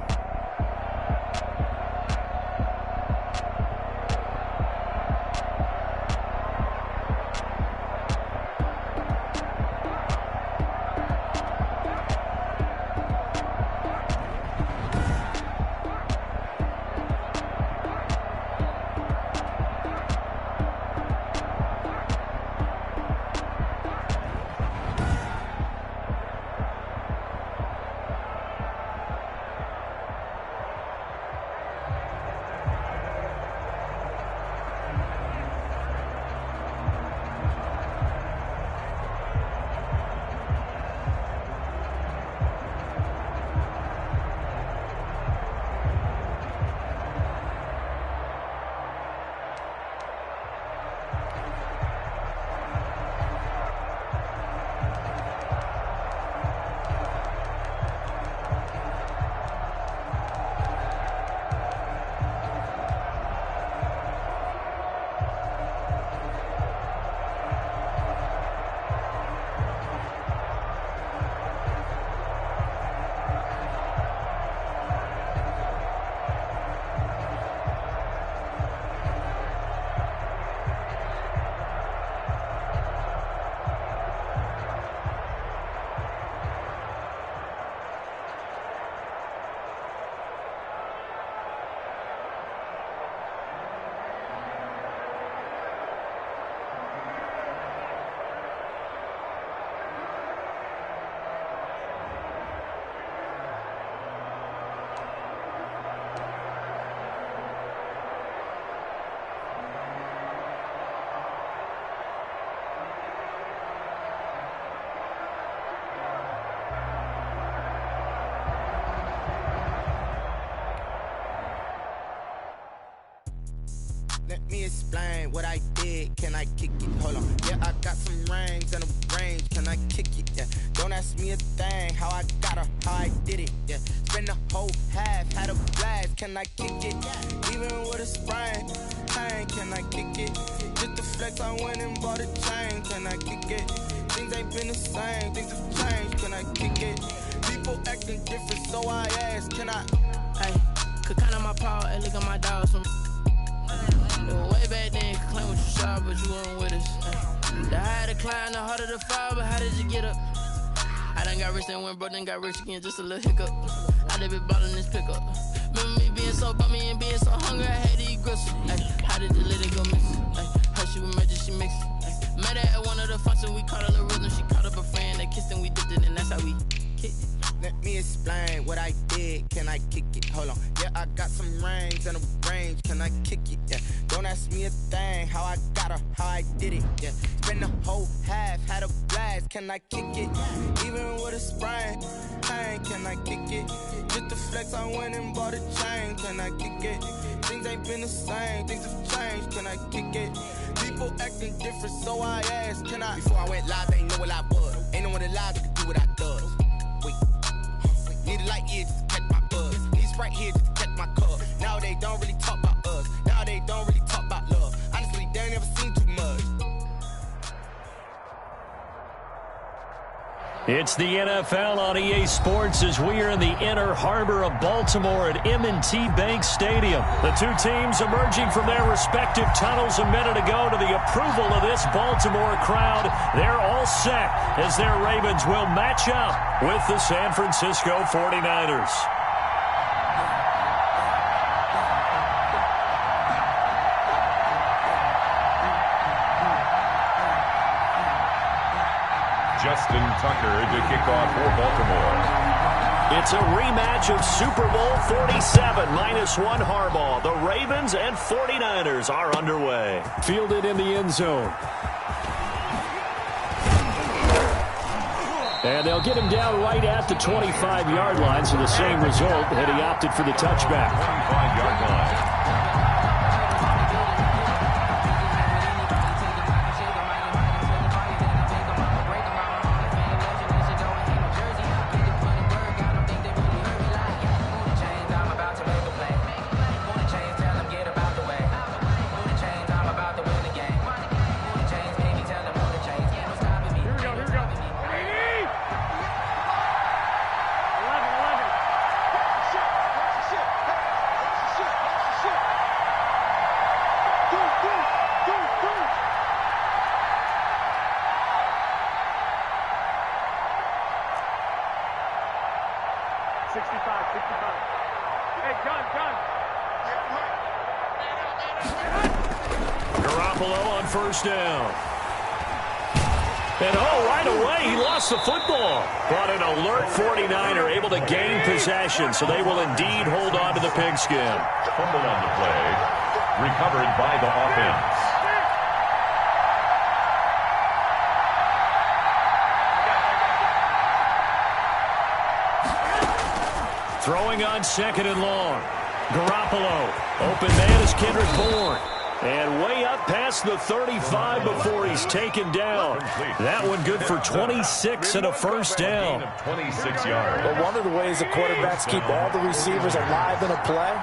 Let me explain what I did. Can I kick it? Hold on. Yeah, I got some rings and a range. Can I kick it? Yeah. Don't ask me a thing. How I got her, how I did it. Yeah. Spend the whole half, had a blast. Can I kick it? Even with a sprain. Pain, can I kick it? Just the flex, I went and bought a chain. Can I kick it? Things ain't been the same. Things have changed. Can I kick it? People acting different, so I ask. Can I? Hey, could count on my power and look at my dogs from. Way back then, you could claim what you saw, but you weren't with us. The higher the climb, the harder the fall, but how did you get up? I done got rich and went broke, then got rich again, just a little hiccup. I done been ballin' this pickup. Remember me being so bummy and being so hungry, I had to eat gristle. How did the lady go missing? Her she was magic, she mixed it. Met her at one of the functions, we caught a little rhythm. She caught up a friend, they kissed and we dipped it, and that's how we kicked it. Let me explain what I did. Can I kick it? Hold on. Yeah, I got some rings and a range. Can I kick it? Yeah. Don't ask me a thing. How I got her, how I did it. Yeah. Spend the whole half, had a blast. Can I kick it? Even with a sprain. Pain, can I kick it? Just the flex, I went and bought a chain. Can I kick it? Things ain't been the same. Things have changed. Can I kick it? People acting different, so I asked. Can I? Before I went live, they ain't know what I was. Ain't no one alive that could do what I does. Need a light here just to catch my buzz. Need Sprite here just to catch my cup. Now they don't really talk about us. Now they don't really talk about love. Honestly, they ain't never seen too much. It's the NFL on EA Sports as we are in the inner harbor of Baltimore at M&T Bank Stadium. The two teams emerging from their respective tunnels a minute ago to the approval of this Baltimore crowd. They're all set as their Ravens will match up with the San Francisco 49ers. Justin Tucker to kick off for Baltimore. It's a rematch of Super Bowl 47, -1 Harbaugh. The Ravens and 49ers are underway. Fielded in the end zone. And they'll get him down right at the 25-yard line, so the same result had he opted for the touchback. 25-yard line. Garoppolo on first down. And right away, he lost the football. But an alert 49er able to gain possession, so they will indeed hold on to the pigskin. Fumble on the play. Recovered by the offense. Throwing on second and long. Garoppolo. Open man is Kendrick Bourne. And way up past the 35 before he's taken down. That one good for 26 and a first down. 26 yards. But one of the ways the quarterbacks keep all the receivers alive in a play,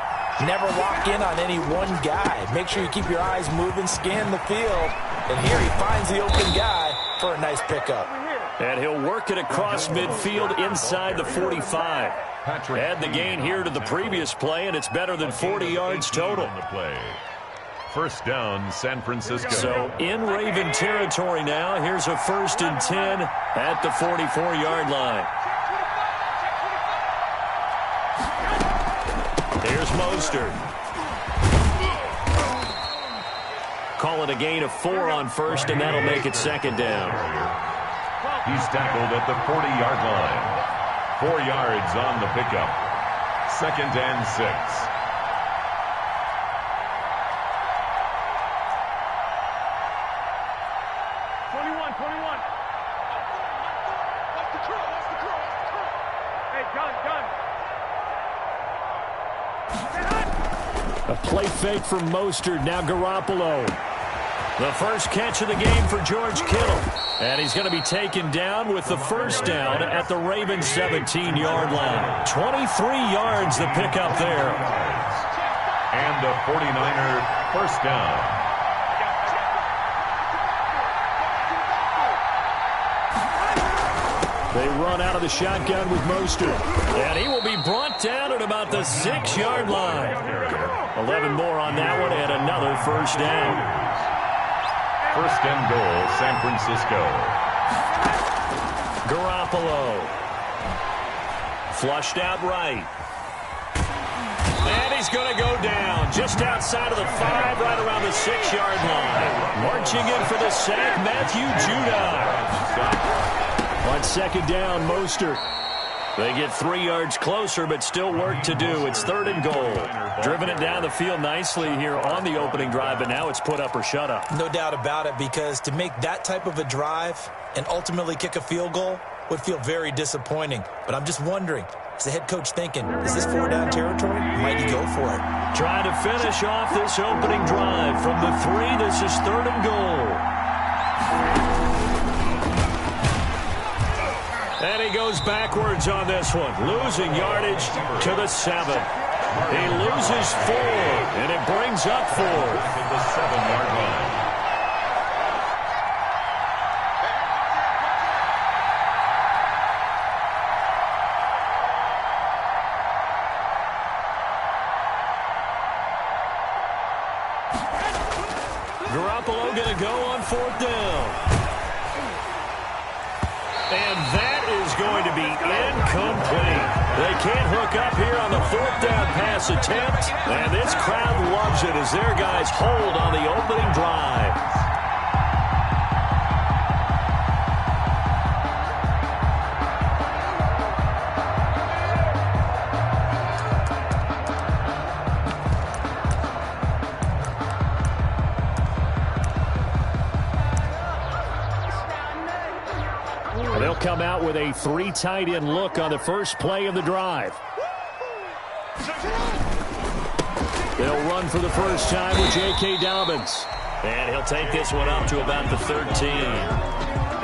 never lock in on any one guy. Make sure you keep your eyes moving, scan the field. And here he finds the open guy for a nice pickup. And he'll work it across midfield inside the 45. Add the gain here to the previous play, and it's better than 40 yards total. On the play. First down, San Francisco. So in Raven territory now. Here's a 1st and 10 at the 44-yard line. Here's Mostert. Call it a gain of 4 on first, and that'll make it second down. He's tackled at the 40-yard line. 4 yards on the pickup. 2nd and 6. A play fake from Mostert. Now Garoppolo. The first catch of the game for George Kittle. And he's going to be taken down with the first down at the Ravens' 17-yard line. 23 yards the pickup there. And a 49er first down. They run out of the shotgun with Mostert. And he will be brought down at about the 6-yard line. 11 more on that one and another first down. First and goal, San Francisco. Garoppolo. Flushed out right. And he's going to go down just outside of the 5, right around the 6-yard line. Marching in for the sack, Matthew Judon. On second down, Mostert. They get 3 yards closer, but still work to do. It's third and goal. Driven it down the field nicely here on the opening drive, but now it's put up or shut up. No doubt about it, because to make that type of a drive and ultimately kick a field goal would feel very disappointing. But I'm just wondering, is the head coach thinking, is this 4-down territory? Might he go for it? Trying to finish off this opening drive from the 3. This is third and goal. And he goes backwards on this one, losing yardage to the 7. He loses 4, and it brings up 4. To the 7-yard line. Garoppolo going to go on 4th down. And that is going to be incomplete. They can't hook up here on the 4th down pass attempt. And this crowd loves it as their guys hold on the opening drive. They'll come out with a 3 tight end look on the first play of the drive. They'll run for the first time with J.K. Dobbins. And he'll take this one up to about the 13.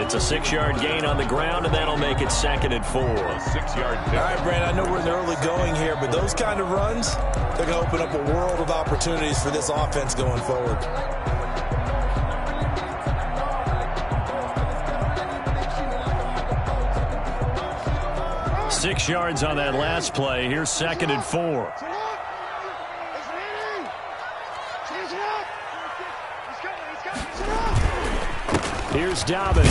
It's a 6-yard gain on the ground, and that'll make it 2nd and 4. 6-yard All right, Brand, I know we're in the early going here, but those kind of runs, they're going to open up a world of opportunities for this offense going forward. 6 yards on that last play. Here's 2nd and 4. Here's Dobbins.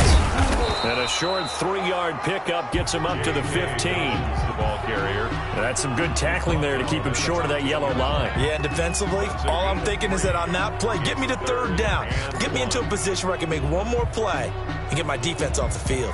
And a short 3-yard pickup gets him up to the 15. The ball carrier. That's some good tackling there to keep him short of that yellow line. Yeah, and defensively, all I'm thinking is that on that play, get me to 3rd down. Get me into a position where I can make one more play and get my defense off the field.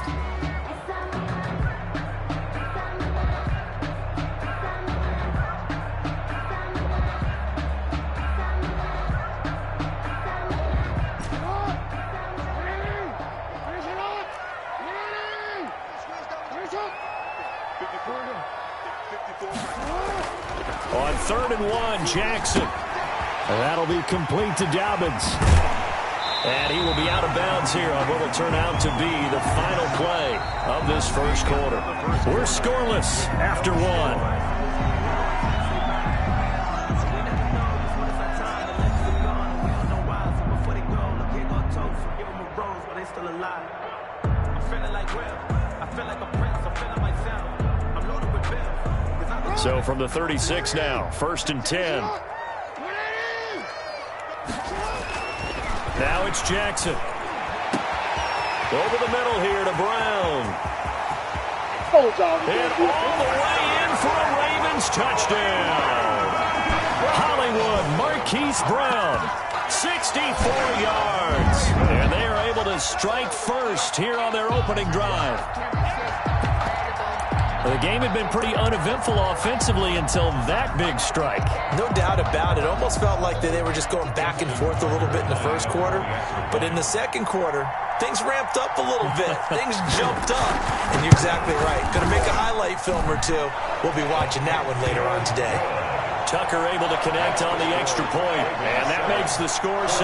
On 3rd and 1, Jackson. And that'll be complete to Dobbins. And he will be out of bounds here on what will turn out to be the final play of this first quarter. We're scoreless after 1. So from the 36 now, 1st and 10. Now it's Jackson. Over the middle here to Brown. And all the way in for a Ravens touchdown. Hollywood Marquise Brown, 64 yards. And they are able to strike first here on their opening drive. The game had been pretty uneventful offensively until that big strike. No doubt about it. Almost felt like they were just going back and forth a little bit in the first quarter. But in the second quarter, things ramped up a little bit. Things jumped up. And you're exactly right. Going to make a highlight film or two. We'll be watching that one later on today. Tucker able to connect on the extra point, and that makes the score 7-0.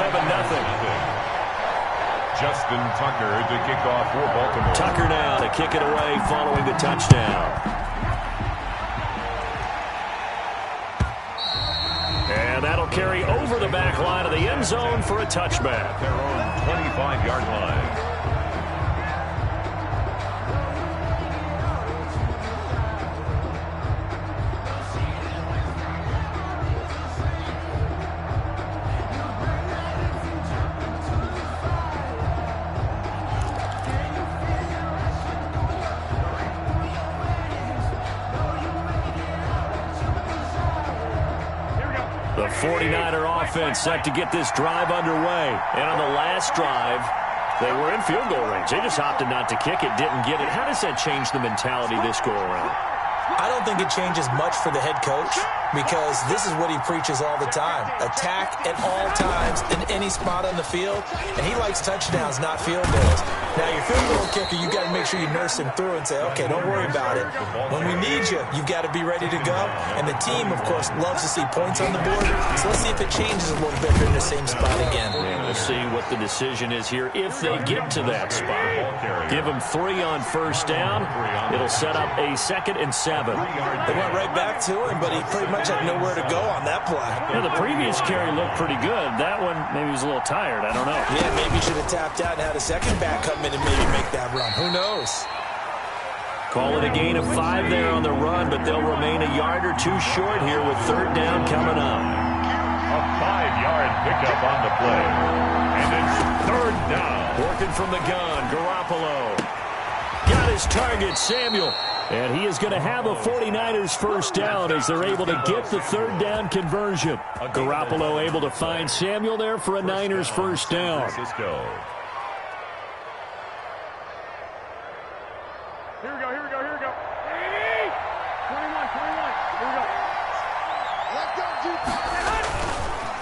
Justin Tucker to kick off for Baltimore. Tucker now to kick it away following the touchdown. And that'll carry over the back line of the end zone for a touchback. Their own 25-yard line. The 49er offense set to get this drive underway. And on the last drive, they were in field goal range. They just opted not to kick it, didn't get it. How does that change the mentality this go-around? I don't think it changes much for the head coach because this is what he preaches all the time. Attack at all times in any spot on the field, and he likes touchdowns, not field goals. Now, your field goal kicker, you got to make sure you nurse him through and say, okay, don't worry about it. When we need you, you've got to be ready to go. And the team, of course, loves to see points on the board. So let's see if it changes a little bit in the same spot again. Yeah, we'll see what the decision is here if they get to that spot. Give them 3 on first down. It'll set up a 2nd and 7. They went right back to him, but he pretty much had nowhere to go on that play. Yeah, the previous carry looked pretty good. That one, maybe he was a little tired. I don't know. Yeah, maybe he should have tapped out and had a second back come in and maybe make that run. Who knows? Call it a gain of 5 there on the run, but they'll remain a yard or 2 short here with 3rd down coming up. A 5-yard pickup on the play. And it's 3rd down. Working from the gun, Garoppolo. Got his target, Samuel. And he is going to have a 49ers first down as they're able to get the 3rd down conversion. Garoppolo able to find Samuel there for a Niners first down. Francisco. Here we go. 21. Here we go. Let's go, G.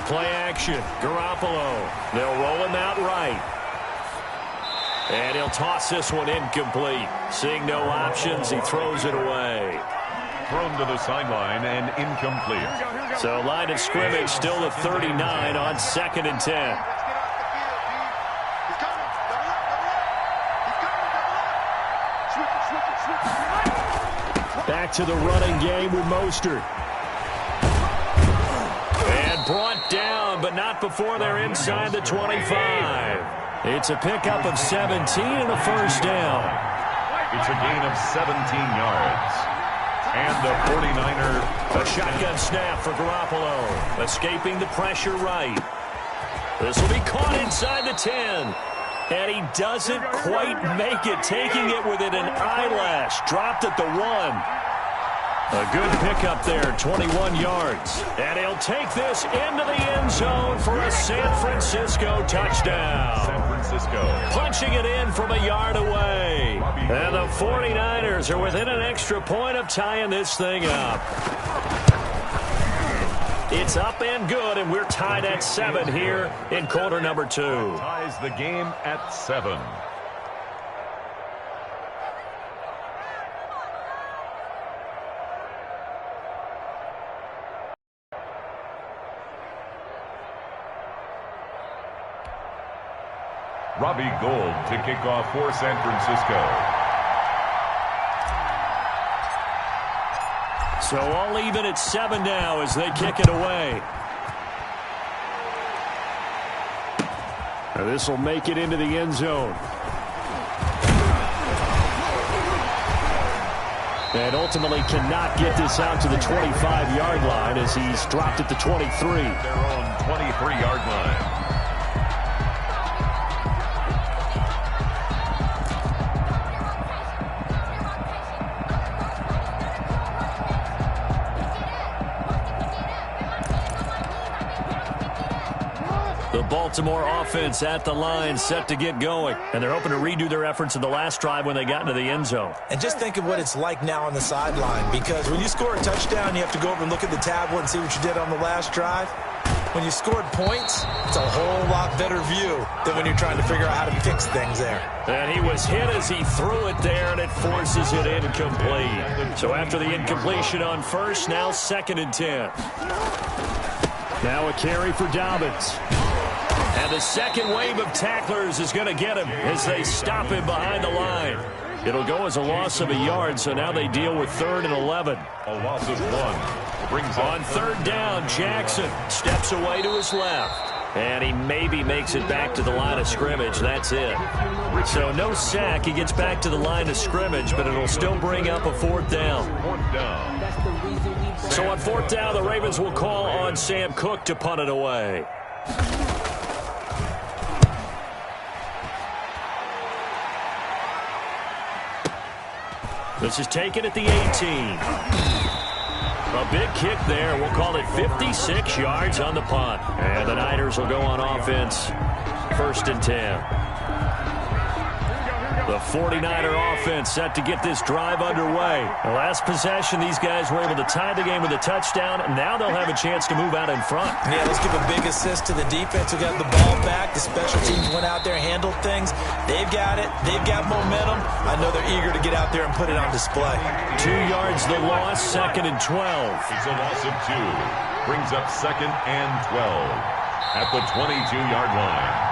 Play action, Garoppolo. They'll roll him out right. And he'll toss this one incomplete. Seeing no options, he throws it away. Thrown to the sideline and incomplete. So line of scrimmage still at 39 on 2nd and 10. Back to the running game with Mostert. And brought down, but not before they're inside the 25. It's a pickup of 17 and a first down. It's a gain of 17 yards. And the 49er. A shotgun snap for Garoppolo. Escaping the pressure right. This will be caught inside the 10. And he doesn't quite make it, taking it within an eyelash. Dropped at the 1. A good pickup there, 21 yards. And he'll take this into the end zone for a San Francisco touchdown. San Francisco. Punching it in from a yard away. And the 49ers are within an extra point of tying this thing up. It's up and good, and we're tied at 7 here in quarter number 2. Ties the game at 7. Robbie Gould to kick off for San Francisco. So all even at 7 now as they kick it away. Now this will make it into the end zone. And ultimately cannot get this out to the 25-yard line as he's dropped at the 23. Their own 23-yard line. The Baltimore offense at the line set to get going. And they're hoping to redo their efforts in the last drive when they got into the end zone. And just think of what it's like now on the sideline, because when you score a touchdown, you have to go over and look at the tablet and see what you did on the last drive. when you scored points, it's a whole lot better view than when you're trying to figure out how to fix things there. And he was hit as he threw it there, and it forces it incomplete. So after the incompletion on first, now 2nd and 10. Now a carry for Dobbins. And the second wave of tacklers is going to get him as they stop him behind the line. It'll go as a loss of a yard, so now they deal with 3rd and 11. A loss of 1. Brings on 3rd down, Jackson steps away to his left. And he maybe makes it back to the line of scrimmage. That's it. So no sack. He gets back to the line of scrimmage, but it'll still bring up a 4th down. 4th down. So on 4th down, the Ravens will call on Sam Cook to punt it away. This is taken at the 18. A big kick there. We'll call it 56 yards on the punt. And the Niners will go on offense. 1st and 10. The 49er offense set to get this drive underway. The last possession, these guys were able to tie the game with a touchdown. Now they'll have a chance to move out in front. Yeah, let's give a big assist to the defense who got the ball back. The special teams went out there, handled things. They've got it. They've got momentum. I know they're eager to get out there and put it on display. 2 yards the loss, 2nd and 12. It's a loss of 2. Brings up 2nd and 12 at the 22-yard line.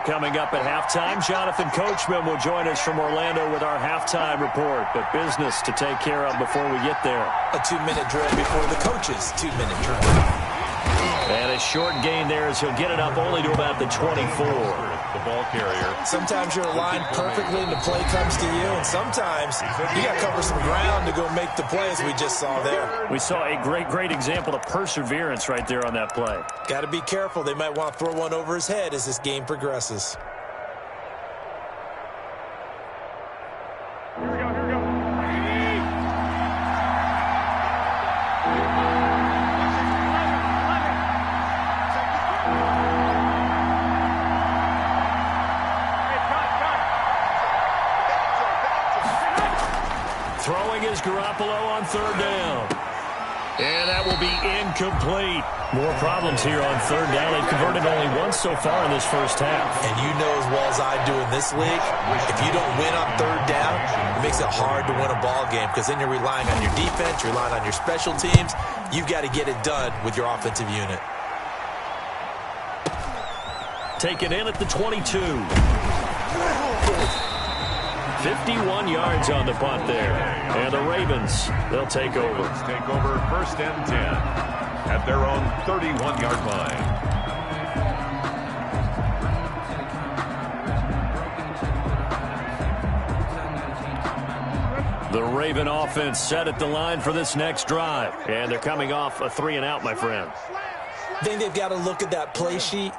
Coming up at halftime, Jonathan Coachman will join us from Orlando with our halftime report. But business to take care of before we get there. A 2-minute drill before the coach's 2-minute drill. And a short gain there as he'll get it up only to about the 24. The ball carrier. Sometimes you're aligned perfectly and the play comes to you, and sometimes you got to cover some ground to go make the play, as we just saw there. We saw a great example of perseverance right there on that play. Got to be careful. They might want to throw one over his head as this game progresses. Garoppolo on 3rd down. And that will be incomplete. More problems here on 3rd down. They've converted only once so far in this first half. And you know as well as I do in this league, if you don't win on 3rd down, it makes it hard to win a ball game because then you're relying on your defense, you're relying on your special teams. You've got to get it done with your offensive unit. Taken in at the 22. 51 yards on the punt there. And the Ravens, they'll take over. Take over 1st and 10 at their own 31-yard line. The Raven offense set at the line for this next drive. And they're coming off a 3-and-out, my friend. I think they've got to look at that play sheet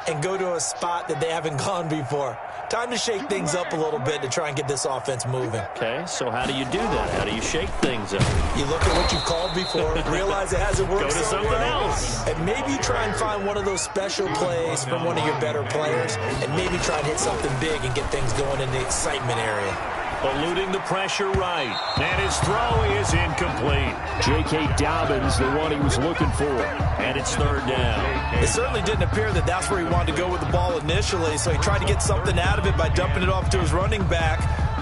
and go to a spot that they haven't gone before. Time to shake things up a little bit to try and get this offense moving. Okay, so how do you do that? How do you shake things up? You look at what you've called before, realize it hasn't worked Go to something else. And maybe try and find one of those special plays from one of your better players, and maybe try and hit something big and get things going in the excitement area. Eluding the pressure right. And his throw is incomplete. J.K. Dobbins, the one he was looking for. And it's 3rd down. It certainly didn't appear that that's where he wanted to go with the ball initially, so he tried to get something out of it by dumping it off to his running back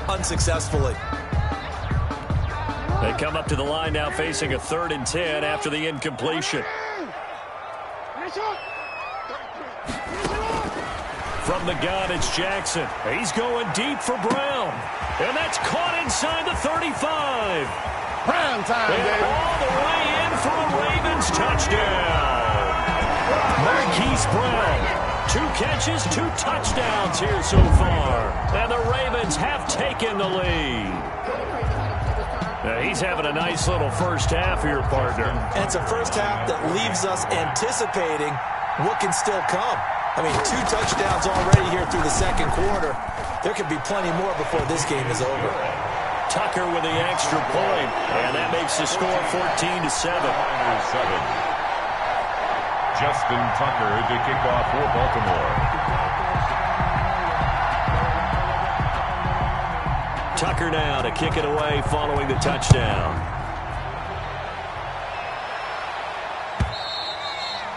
unsuccessfully. They come up to the line now facing a 3rd and 10 after the incompletion. From the gun, it's Jackson. He's going deep for Brown. And that's caught inside the 35. Brown time, baby. All the way in for a Ravens touchdown. Marquise Brown. 2 catches, 2 touchdowns here so far. And the Ravens have taken the lead. Now he's having a nice little first half here, partner. And it's a first half that leaves us anticipating what can still come. I mean, 2 touchdowns already here through the second quarter. There could be plenty more before this game is over. Tucker with the extra point, and that may makes the score 14-7. Justin Tucker to kick off for Baltimore. Tucker now to kick it away following the touchdown.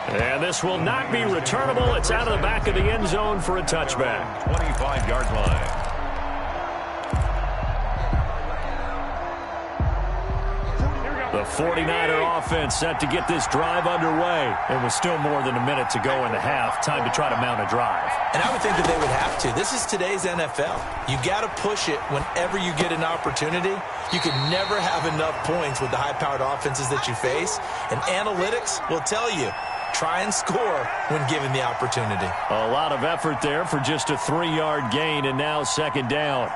And this will not be returnable. It's out of the back of the end zone for a touchback. 25-yard line. The 49er offense set to get this drive underway. And with still more than a minute to go in the half, time to try to mount a drive. And I would think that they would have to. This is today's NFL. You got to push it whenever you get an opportunity. You can never have enough points with the high-powered offenses that you face. And analytics will tell you, try and score when given the opportunity. A lot of effort there for just a 3-yard gain, and now second down.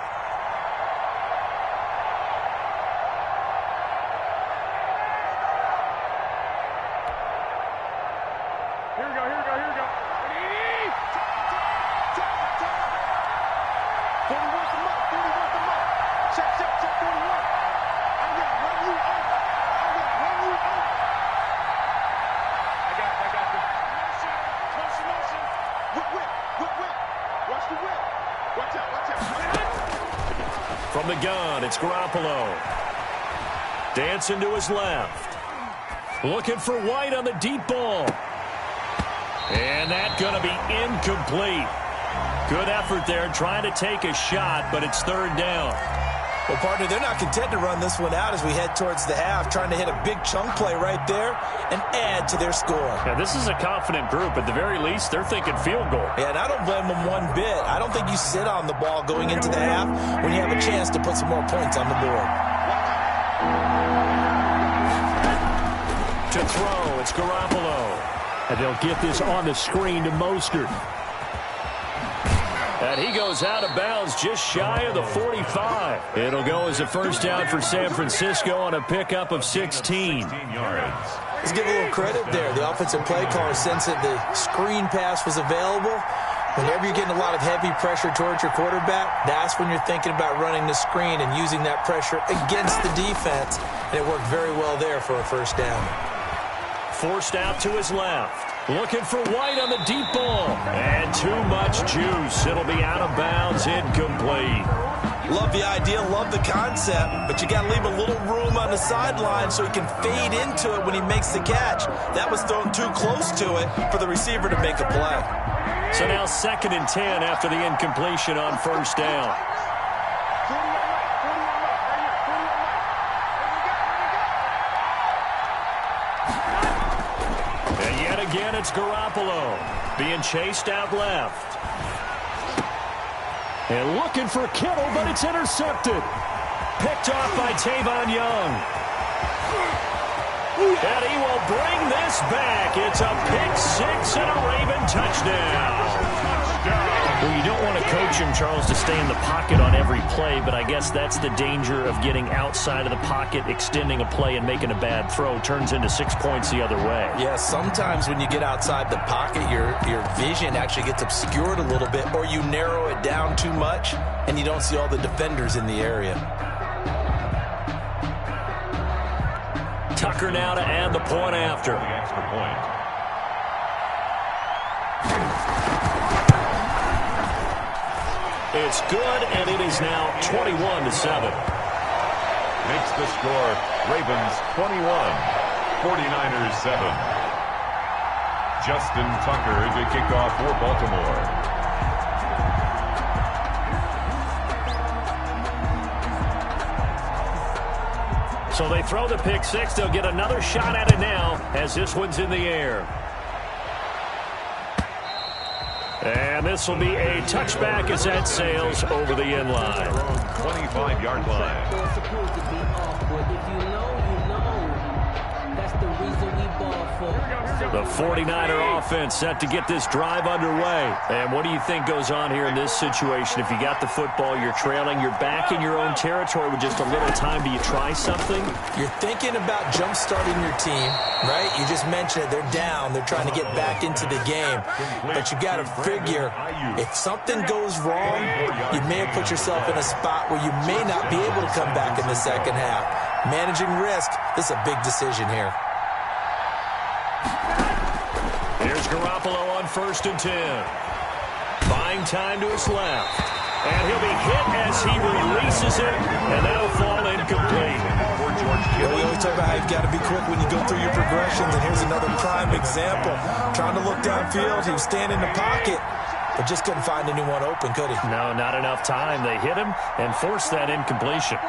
From the gun, it's Garoppolo. Dancing to his left. Looking for White on the deep ball. And that's going to be incomplete. Good effort there trying to take a shot, but it's third down. Well, partner, they're not content to run this one out as we head towards the half, trying to hit a big chunk play right there and add to their score. Yeah, this is a confident group. At the very least, they're thinking field goal. Yeah, and I don't blame them one bit. I don't think you sit on the ball going into the half when you have a chance to put some more points on the board. To throw, it's Garoppolo. And they'll get this on the screen to Mostert. And he goes out of bounds just shy of the 45. It'll go as a first down for San Francisco on a pickup of 16 yards. Let's give a little credit there. The offensive play caller sensed that the screen pass was available. Whenever you're getting a lot of heavy pressure towards your quarterback, that's when you're thinking about running the screen and using that pressure against the defense. And it worked very well there for a first down. Forced out to his left. Looking for White on the deep ball. And too much juice. It'll be out of bounds, incomplete. Love the idea, love the concept, but you got to leave a little room on the sideline so he can fade into it when he makes the catch. That was thrown too close to it for the receiver to make a play. So now 2nd and 10 after the incompletion on first down. Again, it's Garoppolo being chased out left. And looking for Kittle, but it's intercepted. Picked off by Tavon Young. And he will bring this back. It's a pick six and a Raven touchdown. Well, you don't want to coach him, Charles, to stay in the pocket on every play, but I guess that's the danger of getting outside of the pocket, extending a play and making a bad throw. Turns into 6 points the other way. Yeah, sometimes when you get outside the pocket, your vision actually gets obscured a little bit, or you narrow it down too much, and you don't see all the defenders in the area. Tucker now to add the point after. The extra point. It's good, and it is now 21-7. Makes the score Ravens 21, 49ers 7. Justin Tucker to kick off for Baltimore. So they throw the pick six. They'll get another shot at it now as this one's in the air. And this will be a touchback as that sails over the end line. 25-yard line. That's the reason we ball for. The 49er offense set to get this drive underway. And what do you think goes on here in this situation? If you got the football, you're trailing, you're back in your own territory with just a little time. Do you try something? You're thinking about jump-starting your team, right? You just mentioned it. They're down. They're trying to get back into the game. But you got to figure, if something goes wrong, you may have put yourself in a spot where you may not be able to come back in the second half. Managing risk, this is a big decision here. Here's Garoppolo on 1st and 10. Buying time to his left. And he'll be hit as he releases it, and that'll fall incomplete. We always talk about how you've got to be quick when you go through your progressions, and here's another prime example. Trying to look downfield, he was standing in the pocket, but just couldn't find anyone open, could he? No, not enough time. They hit him and forced that incompletion.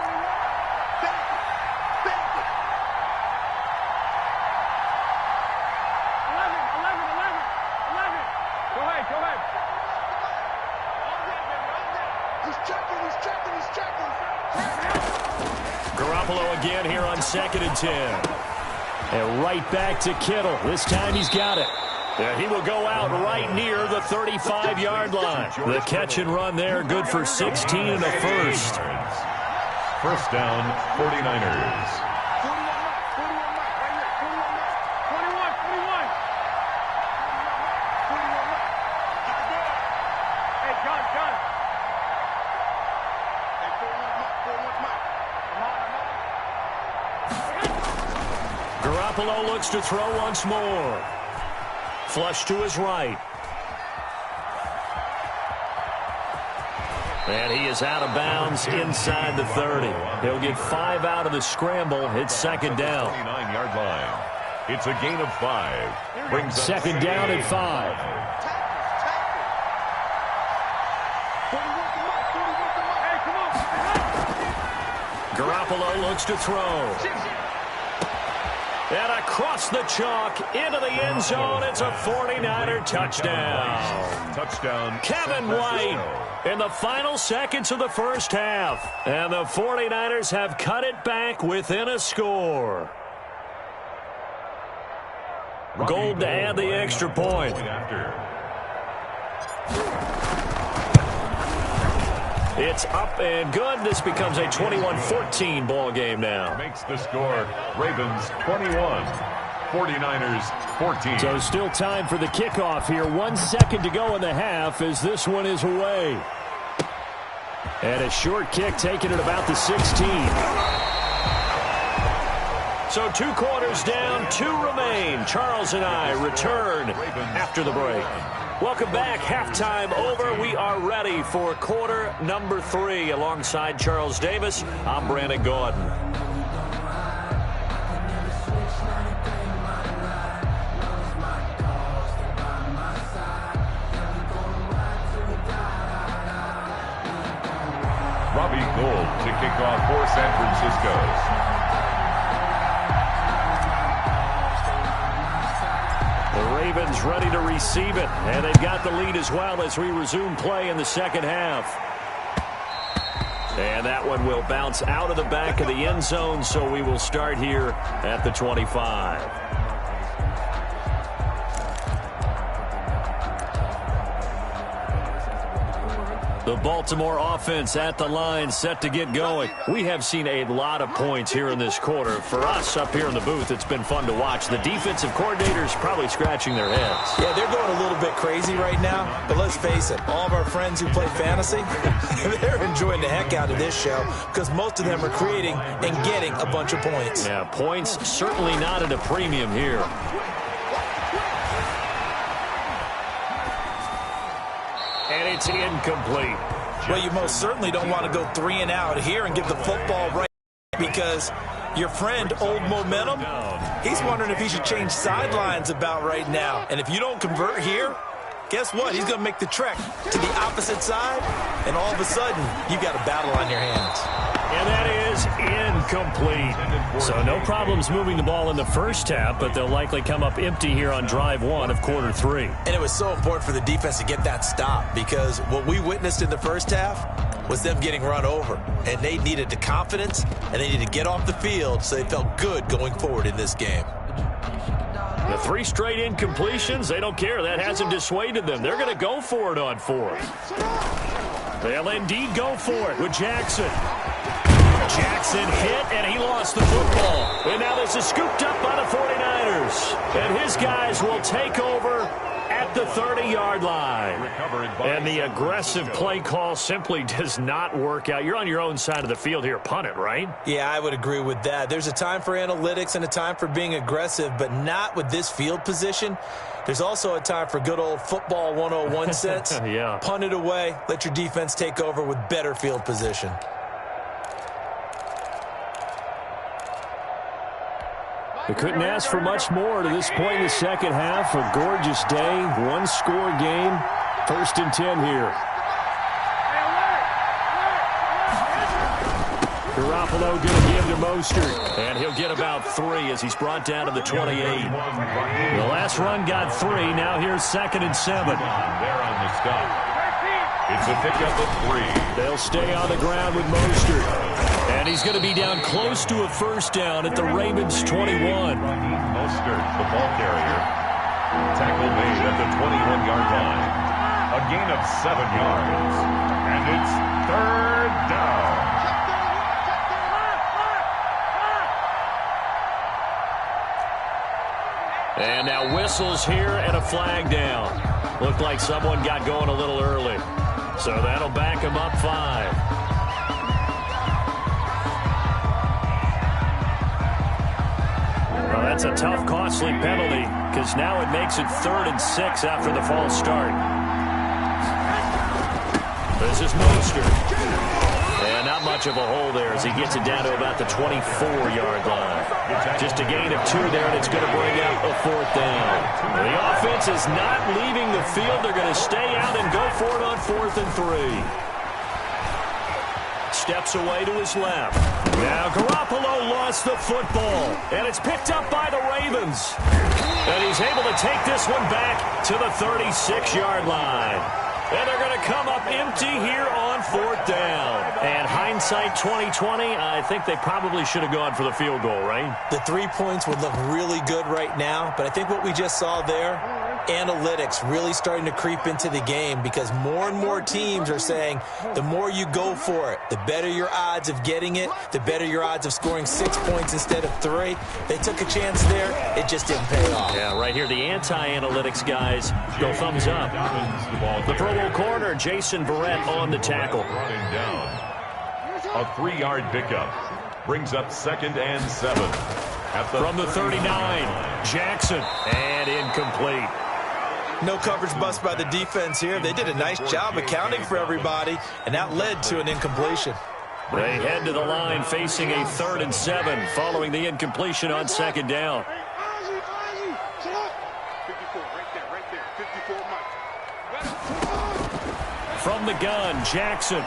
Garoppolo again here on 2nd and 10. And right back to Kittle. This time he's got it. And he will go out right near the 35-yard line. The catch and run there, good for 16 and a first. First down, 49ers. Garoppolo looks to throw once more. Flush to his right. And he is out of bounds inside the 30. He'll get 5 out of the scramble. It's 2nd down. 29-yard line. It's a gain of 5. Brings up 2nd down and 5. Garoppolo looks to throw. And across the chalk into the end zone. It's a 49er touchdown. Touchdown. Kevin White in the final seconds of the first half. And the 49ers have cut it back within a score. Gold to add the extra point. It's up and good. This becomes a 21-14 ball game now. Makes the score Ravens 21, 49ers 14. So still time for the kickoff here. 1 second to go in the half as this one is away. And a short kick taken at about the 16. So 2 quarters down, 2 remain. Charles and I return after the break. Welcome back. Halftime over. We are ready for quarter number 3. Alongside Charles Davis, I'm Brandon Gordon. Robbie Gould to kick off for San Francisco. The Ravens ready to receive it, and they've got the lead as well as we resume play in the second half. And that one will bounce out of the back of the end zone, so we will start here at the 25. The Baltimore offense at the line, set to get going. We have seen a lot of points here in this quarter. For us up here in the booth, it's been fun to watch. The defensive coordinators probably scratching their heads. Yeah, they're going a little bit crazy right now. But let's face it, all of our friends who play fantasy, they're enjoying the heck out of this show because most of them are creating and getting a bunch of points. Yeah, points certainly not at a premium here. And it's incomplete. Well, you most certainly don't want to go 3 and out here and give the football right because your friend, Old Momentum, he's wondering if he should change sidelines about right now. And if you don't convert here, guess what? He's going to make the trek to the opposite side, and all of a sudden, you've got a battle on your hands. And that is incomplete. So no problems moving the ball in the first half, but they'll likely come up empty here on drive 1 of quarter 3. And it was so important for the defense to get that stop because what we witnessed in the first half was them getting run over. And they needed the confidence, and they needed to get off the field so they felt good going forward in this game. The 3 straight incompletions, they don't care. That hasn't dissuaded them. They're going to go for it on 4th. They'll indeed go for it with Jackson. Jackson hit, and he lost the football. And now this is scooped up by the 49ers. And his guys will take over at the 30-yard line. And the aggressive play call simply does not work out. You're on your own side of the field here. Punt it, right? Yeah, I would agree with that. There's a time for analytics and a time for being aggressive, but not with this field position. There's also a time for good old football 101 sense. Yeah. Punt it away. Let your defense take over with better field position. They couldn't ask for much more to this point in the second half. A gorgeous day, 1-score game. 1st and 10 here. Garoppolo going to give to Mostert. And he'll get about 3 as he's brought down to the 28. The last run got 3. Now here's 2nd and 7. They're on the stop. It's a pickup of 3. They'll stay on the ground with Mostert. And he's going to be down close to a 1st down at the Ravens 21. Mostert, the ball carrier. Tackle made at the 21-yard line. A gain of 7 yards. And it's 3rd down. And now whistles here and a flag down. Looked like someone got going a little early. So that'll back him up 5. Well, that's a tough, costly penalty because now it makes it 3rd and 6 after the false start. This is Mostert. And not much of a hole there as he gets it down to about the 24-yard line. Just a gain of 2 there, and it's going to bring out a 4th down. The offense is not leaving the field. They're going to stay out and go for it on 4th and 3. Steps away to his left. Now Garoppolo lost the football, and it's picked up by the Ravens. And he's able to take this one back to the 36-yard line. And they're going to come up empty here on 4th down. And hindsight 2020, I think they probably should have gone for the field goal, right? The 3 points would look really good right now, but I think what we just saw there, analytics really starting to creep into the game because more and more teams are saying the more you go for it, the better your odds of getting it, the better your odds of scoring 6 points instead of 3. They took a chance there. It just didn't pay off. Yeah, right here, the anti-analytics guys go thumbs up. The Pro Bowl corner, Jason Verrett on the tackle. Running down. A 3-yard pickup. Brings up 2nd and 7. From the 39, Jackson, and incomplete. No coverage bust by the defense here. They did a nice job accounting for everybody, and that led to an incompletion. They head to the line facing a 3rd and 7 following the incompletion on 2nd down. 54, right there, 54, Mike. From the gun, Jackson.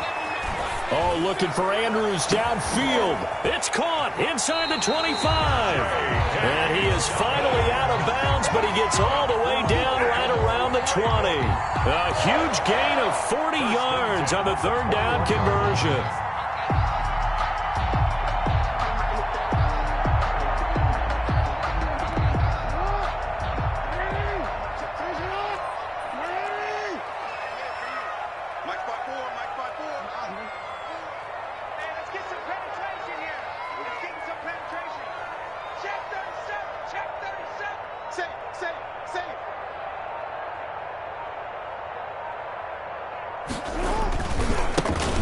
Oh, looking for Andrews downfield. It's caught inside the 25. And he is finally out of bounds, but he gets all the way down right around the 20. A huge gain of 40 yards on the 3rd down conversion.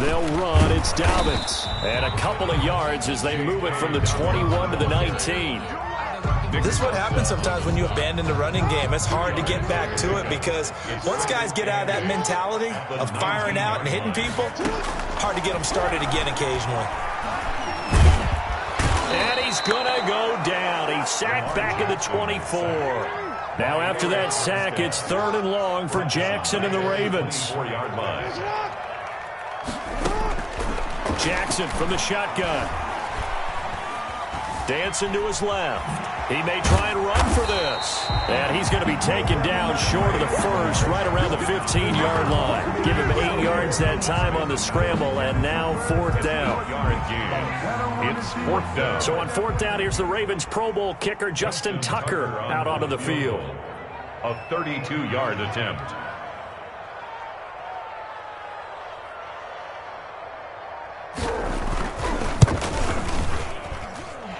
They'll run. It's Dobbins. And a couple of yards as they move it from the 21 to the 19. This is what happens sometimes when you abandon the running game. It's hard to get back to it because once guys get out of that mentality of firing out and hitting people, hard to get them started again occasionally. And he's going to go down. He's sacked back at the 24. Now after that sack, it's 3rd and long for Jackson and the Ravens. 4-yard line. Jackson from the shotgun. Dancing to his left. He may try and run for this. And he's going to be taken down short of the first, right around the 15-yard line. Give him 8 yards that time on the scramble, and now 4th down. It's 4th down. So on 4th down, here's the Ravens Pro Bowl kicker, Justin Tucker, out onto the field. A 32-yard attempt.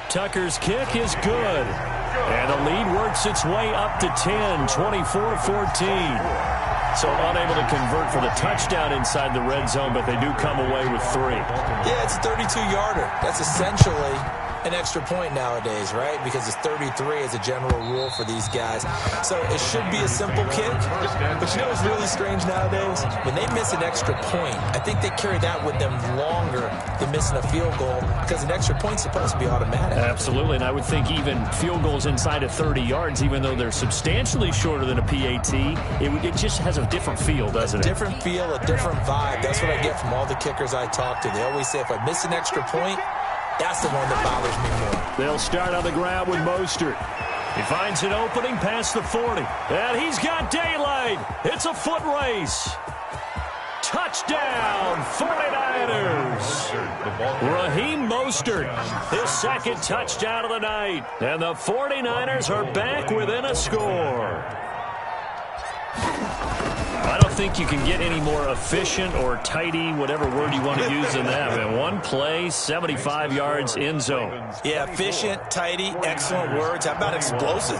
Tucker's kick is good. And the lead works its way up to 10, 24-14. So unable to convert for the touchdown inside the red zone, but they do come away with 3. Yeah, it's a 32-yarder. That's essentially an extra point nowadays, right? Because it's 33 as a general rule for these guys. So it should be a simple kick. But you know what's really strange nowadays? When they miss an extra point, I think they carry that with them longer than missing a field goal because an extra point's supposed to be automatic. Absolutely, and I would think even field goals inside of 30 yards, even though they're substantially shorter than a PAT, it just has a different feel, doesn't it? A different feel, a different vibe. That's what I get from all the kickers I talk to. They always say if I miss an extra point, that's the one that bothers me more. They'll start on the ground with Mostert. He finds an opening past the 40. And he's got daylight. It's a foot race. Touchdown, 49ers. Raheem Mostert, his 2nd touchdown of the night. And the 49ers are back within a score. I don't think you can get any more efficient or tidy, whatever word you want to use than that. Man, one play, 75 yards in zone. Yeah, efficient, tidy, excellent words. How about explosive?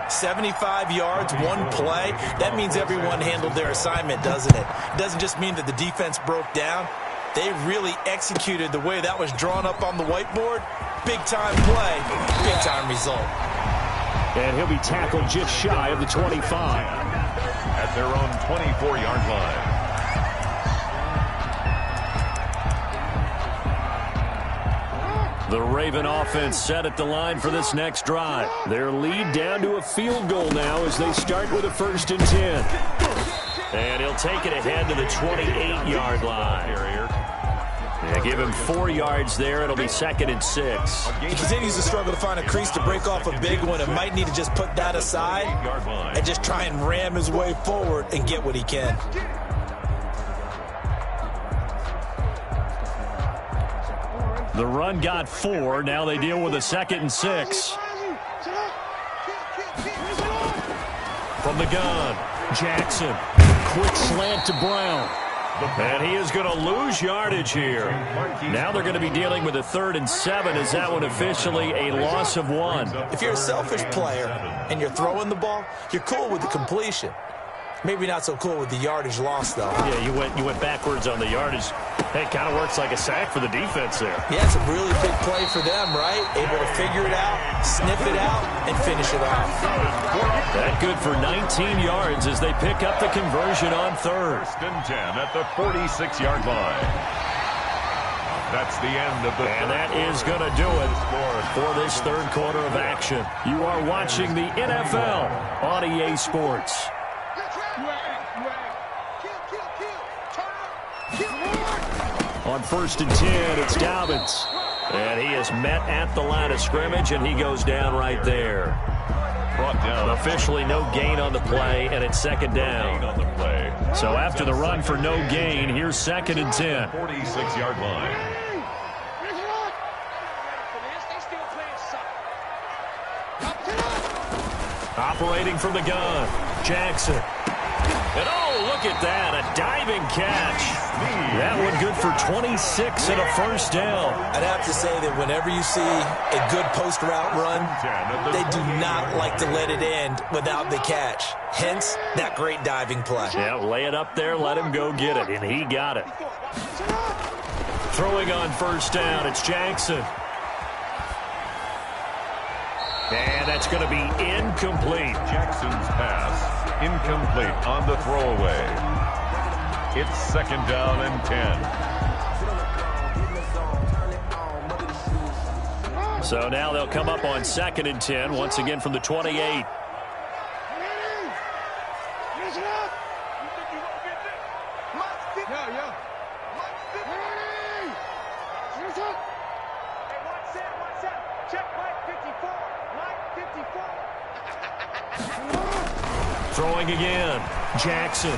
75 yards, one play. That means everyone handled their assignment, doesn't it? It doesn't just mean that the defense broke down. They really executed the way that was drawn up on the whiteboard. Big-time play, big-time result. And he'll be tackled just shy of the 25. At their own 24-yard line. The Raven offense set at the line for this next drive. Their lead down to a field goal now as they start with a 1st and 10. And he'll take it ahead to the 28-yard line. Yeah, give him 4 yards there. It'll be 2nd and 6. He continues to struggle to find a crease to break off a big one and might need to just put that aside and just try and ram his way forward and get what he can. The run got 4. Now they deal with a 2nd and 6. From the gun, Jackson. Quick slant to Brown. And he is going to lose yardage here. Now they're going to be dealing with a 3rd and 7. Is that one officially a loss of 1? If you're a selfish player and you're throwing the ball, you're cool with the completion. Maybe not so cool with the yardage loss, though. Yeah, you went backwards on the yardage. Hey, it kind of works like a sack for the defense there. Yeah, it's a really big play for them, right? Able to figure it out, sniff it out, and finish it off. That good for 19 yards as they pick up the conversion on 3rd. 1st and 10 at the 46-yard line. That's the end of the And that is going to do it for this 3rd quarter of action. You are watching the NFL on EA Sports. On 1st and 10, it's Dobbins. And he is met at the line of scrimmage, and he goes down right there. Brought down. Officially no gain on the play, and it's 2nd down. On the play. So after the run for no gain, here's 2nd and 10. 46-yard line. Operating from the gun, Jackson. And oh, look at that, a diving catch. That one good for 26 and a 1st down. I'd have to say that whenever you see a good post route run, they do not like to let it end without the catch. Hence, that great diving play. Yeah, lay it up there, let him go get it, and he got it. Throwing on 1st down, it's Jackson. And that's going to be incomplete. Jackson's pass, incomplete on the throwaway. It's 2nd down and 10. So now they'll come up on 2nd and 10, once again from the 28. Check, Throwing again. Jackson.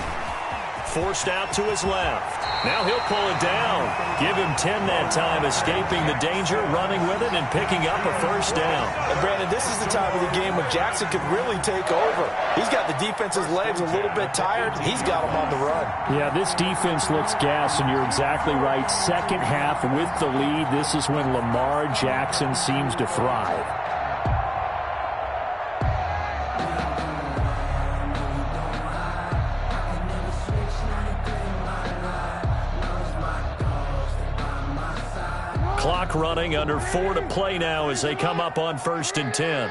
Forced out to his left. Now he'll pull it down. Give him 10 that time, escaping the danger, running with it, and picking up a first down. And Brandon, this is the time of the game when Jackson could really take over. He's got the defense's legs a little bit tired. He's got them on the run. Yeah, this defense looks gassed, and you're exactly right. Second half with the lead, this is when Lamar Jackson seems to thrive. Clock running, under 4 to play now as they come up on 1st and 10.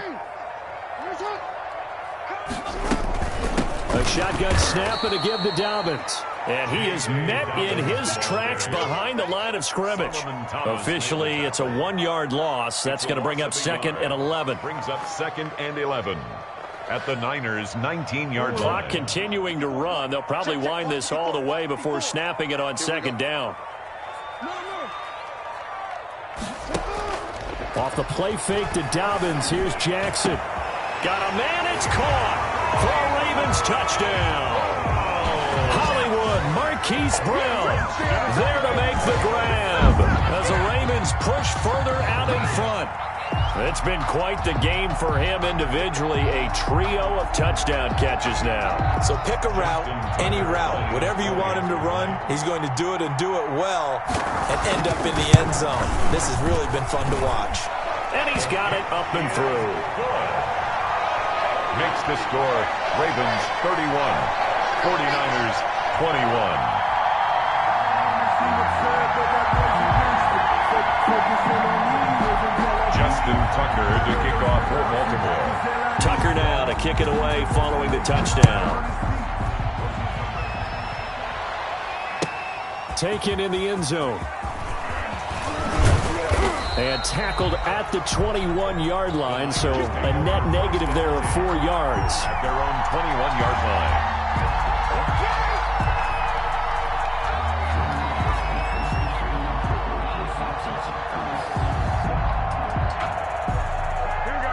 A shotgun snap and a give to Dobbins. And he is met in his tracks behind the line of scrimmage. Officially, it's a 1-yard loss. That's going to bring up 2nd and 11. Brings up 2nd and 11 at the Niners' 19-yard line. Clock continuing to run. They'll probably wind this all the way before snapping it on 2nd down. Off the play fake to Dobbins. Here's Jackson. Got a man. It's caught for a Ravens touchdown. Hollywood Marquise Brown there to make the grab as the Ravens push further out in front. It's been quite the game for him individually. A trio of touchdown catches now. So pick a route, any route. Whatever you want him to run, he's going to do it and do it well and end up in the end zone. This has really been fun to watch. And he's got it up and through. Makes the score Ravens 31, 49ers 21. Justin Tucker to kick off for Baltimore. Tucker now to kick it away following the touchdown. Taken in the end zone. And tackled at the 21-yard line, so a net negative there of 4 yards. At their own 21-yard line.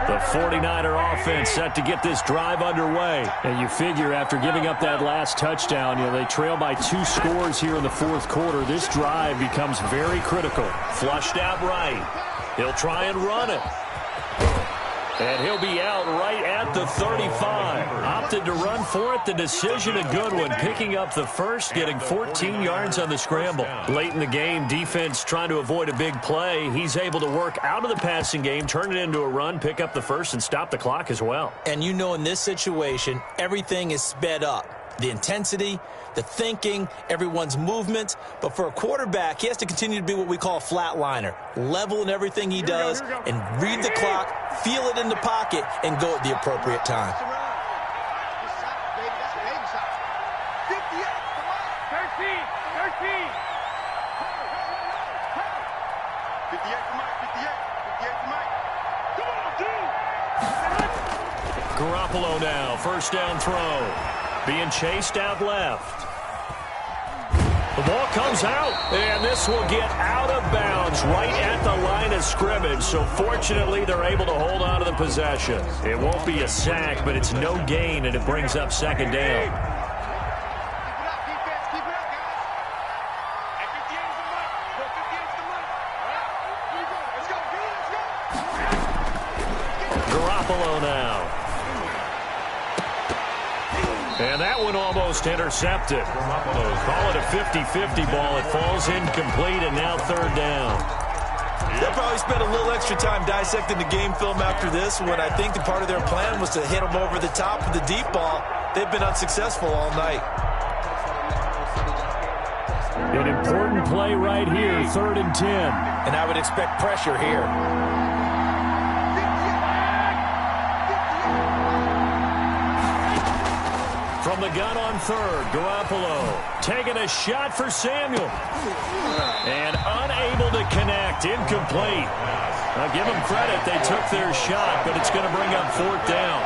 The 49er offense set to get this drive underway. And you figure after giving up that last touchdown, they trail by 2 scores here in the 4th quarter. This drive becomes very critical. Flushed out right. He'll try and run it. And he'll be out right at the 35. Opted to run for it. The decision a good one. Picking up the first, getting 14 yards on the scramble. Late in the game, defense trying to avoid a big play. He's able to work out of the passing game, turn it into a run, pick up the first, and stop the clock as well. And in this situation, everything is sped up. The intensity, the thinking, everyone's movement. But for a quarterback, he has to continue to be what we call a flatliner. Level in everything he does and read the clock, feel it in the pocket, and go at the appropriate time. 58. Garoppolo now, first down throw. Being chased out left. The ball comes out, and this will get out of bounds right at the line of scrimmage. So fortunately, they're able to hold on to the possession. It won't be a sack, but it's no gain, and it brings up 2nd down. Garoppolo now. And that one almost intercepted. Call it a 50-50 ball. It falls incomplete, and now 3rd down. They'll probably spend a little extra time dissecting the game film after this when I think the part of their plan was to hit them over the top of the deep ball. They've been unsuccessful all night. An important play right here, 3rd and 10. And I would expect pressure here. From the gun on 3rd, Garoppolo taking a shot for Samuel. And unable to connect, incomplete. I'll give them credit, they took their shot, but it's going to bring up 4th down.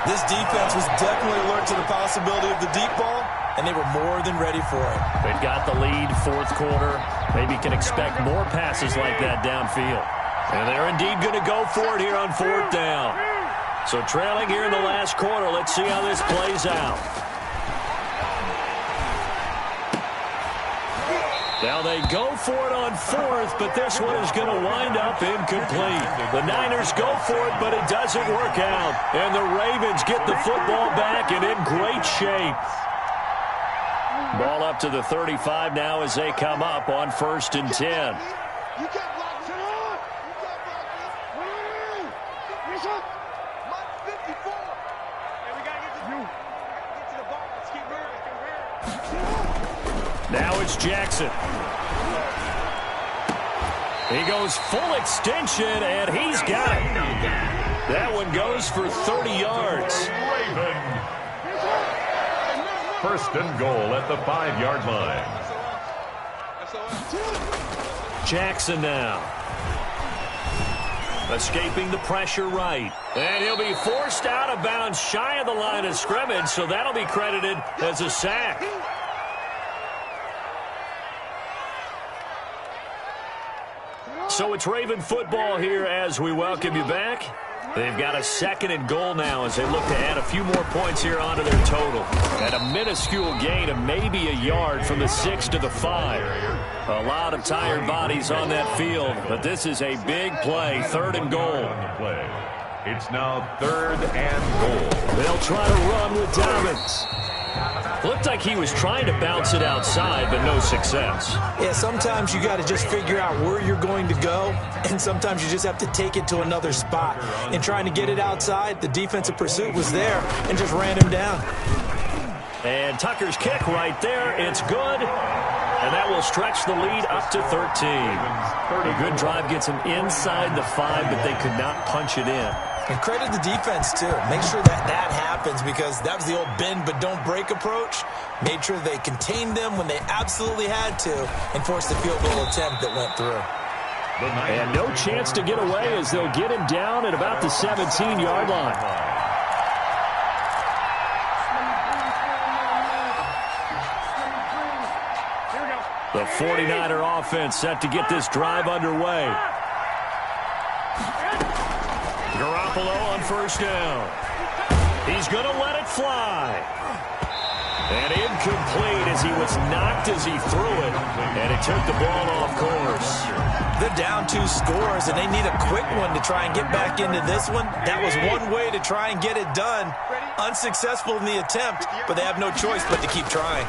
This defense was definitely alert to the possibility of the deep ball, and they were more than ready for it. They've got the lead, 4th quarter. Maybe can expect more passes like that downfield. And they're indeed going to go for it here on 4th down. So trailing here in the last quarter. Let's see how this plays out. Now they go for it on fourth, but this one is going to wind up incomplete. The Niners go for it, but it doesn't work out. And the Ravens get the football back and in great shape. Ball up to the 35 now as they come up on 1st and 10. You can't block it. You can't block it. Finish up. Mark 54. Hey, we got to get to the ball. Let's keep moving. Now it's Jackson. He goes full extension, and he's got it. That one goes for 30 yards. First and goal at the 5-yard line. Jackson now. Escaping the pressure right. And he'll be forced out of bounds shy of the line of scrimmage, so that'll be credited as a sack. So it's Raven football here as we welcome you back. They've got a 2nd and goal now as they look to add a few more points here onto their total. At a minuscule gain of maybe a yard from the 6 to the 5. A lot of tired bodies on that field, but this is a big play. 3rd and goal. It's now 3rd and goal. They'll try to run with Dobbins. Looked like he was trying to bounce it outside, but no success. Yeah, sometimes you got to just figure out where you're going to go, and sometimes you just have to take it to another spot. In trying to get it outside, the defensive pursuit was there and just ran him down. And Tucker's kick right there. It's good. And that will stretch the lead up to 13. A good drive gets them inside the 5, but they could not punch it in. And credit the defense, too. Make sure that happens because that was the old bend but don't break approach. Made sure they contained them when they absolutely had to and forced the field goal attempt that went through. And no chance to get away as they'll get him down at about the 17-yard line. The 49er offense set to get this drive underway. Garoppolo on 1st down. He's going to let it fly. And incomplete as he was knocked as he threw it. And it took the ball off course. They're down 2 scores, and they need a quick one to try and get back into this one. That was one way to try and get it done. Unsuccessful in the attempt, but they have no choice but to keep trying.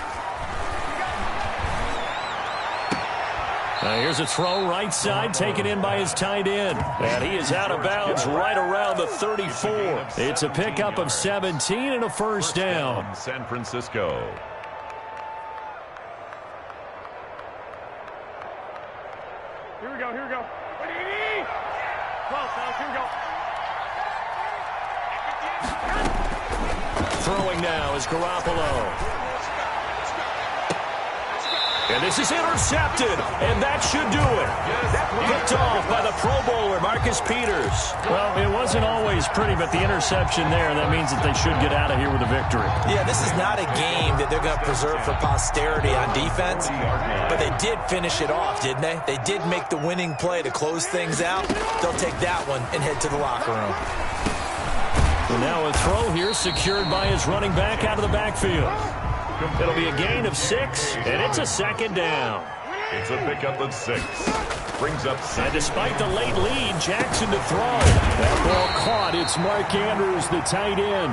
Here's a throw right side taken in by his tight end. And he is out of bounds right around the 34. It's a pickup of 17 and a 1st down. San Francisco. Here we go. Here we go. 12, fellas. Here we go. Throwing now is Garoppolo. And this is intercepted, and that should do it. Picked off by the Pro Bowler, Marcus Peters. Well, it wasn't always pretty, but the interception there, that means that they should get out of here with a victory. Yeah, this is not a game that they're going to preserve for posterity on defense, but they did finish it off, didn't they? They did make the winning play to close things out. They'll take that one and head to the locker room. And now a throw here secured by his running back out of the backfield. It'll be a gain of 6, and it's a 2nd down. It's a pickup of 6. Brings up 6. And despite the late lead, Jackson to throw. That ball caught. It's Mark Andrews, the tight end.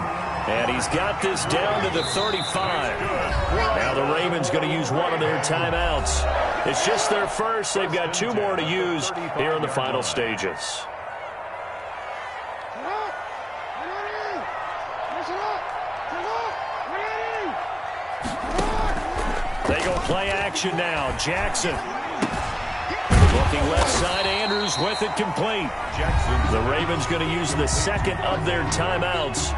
And he's got this down to the 35. Now the Ravens going to use one of their timeouts. It's just their first. They've got 2 more to use here in the final stages. They go play action now. Jackson. Looking left side, Andrews with it complete. Jackson. The Ravens going to use the 2nd of their timeouts.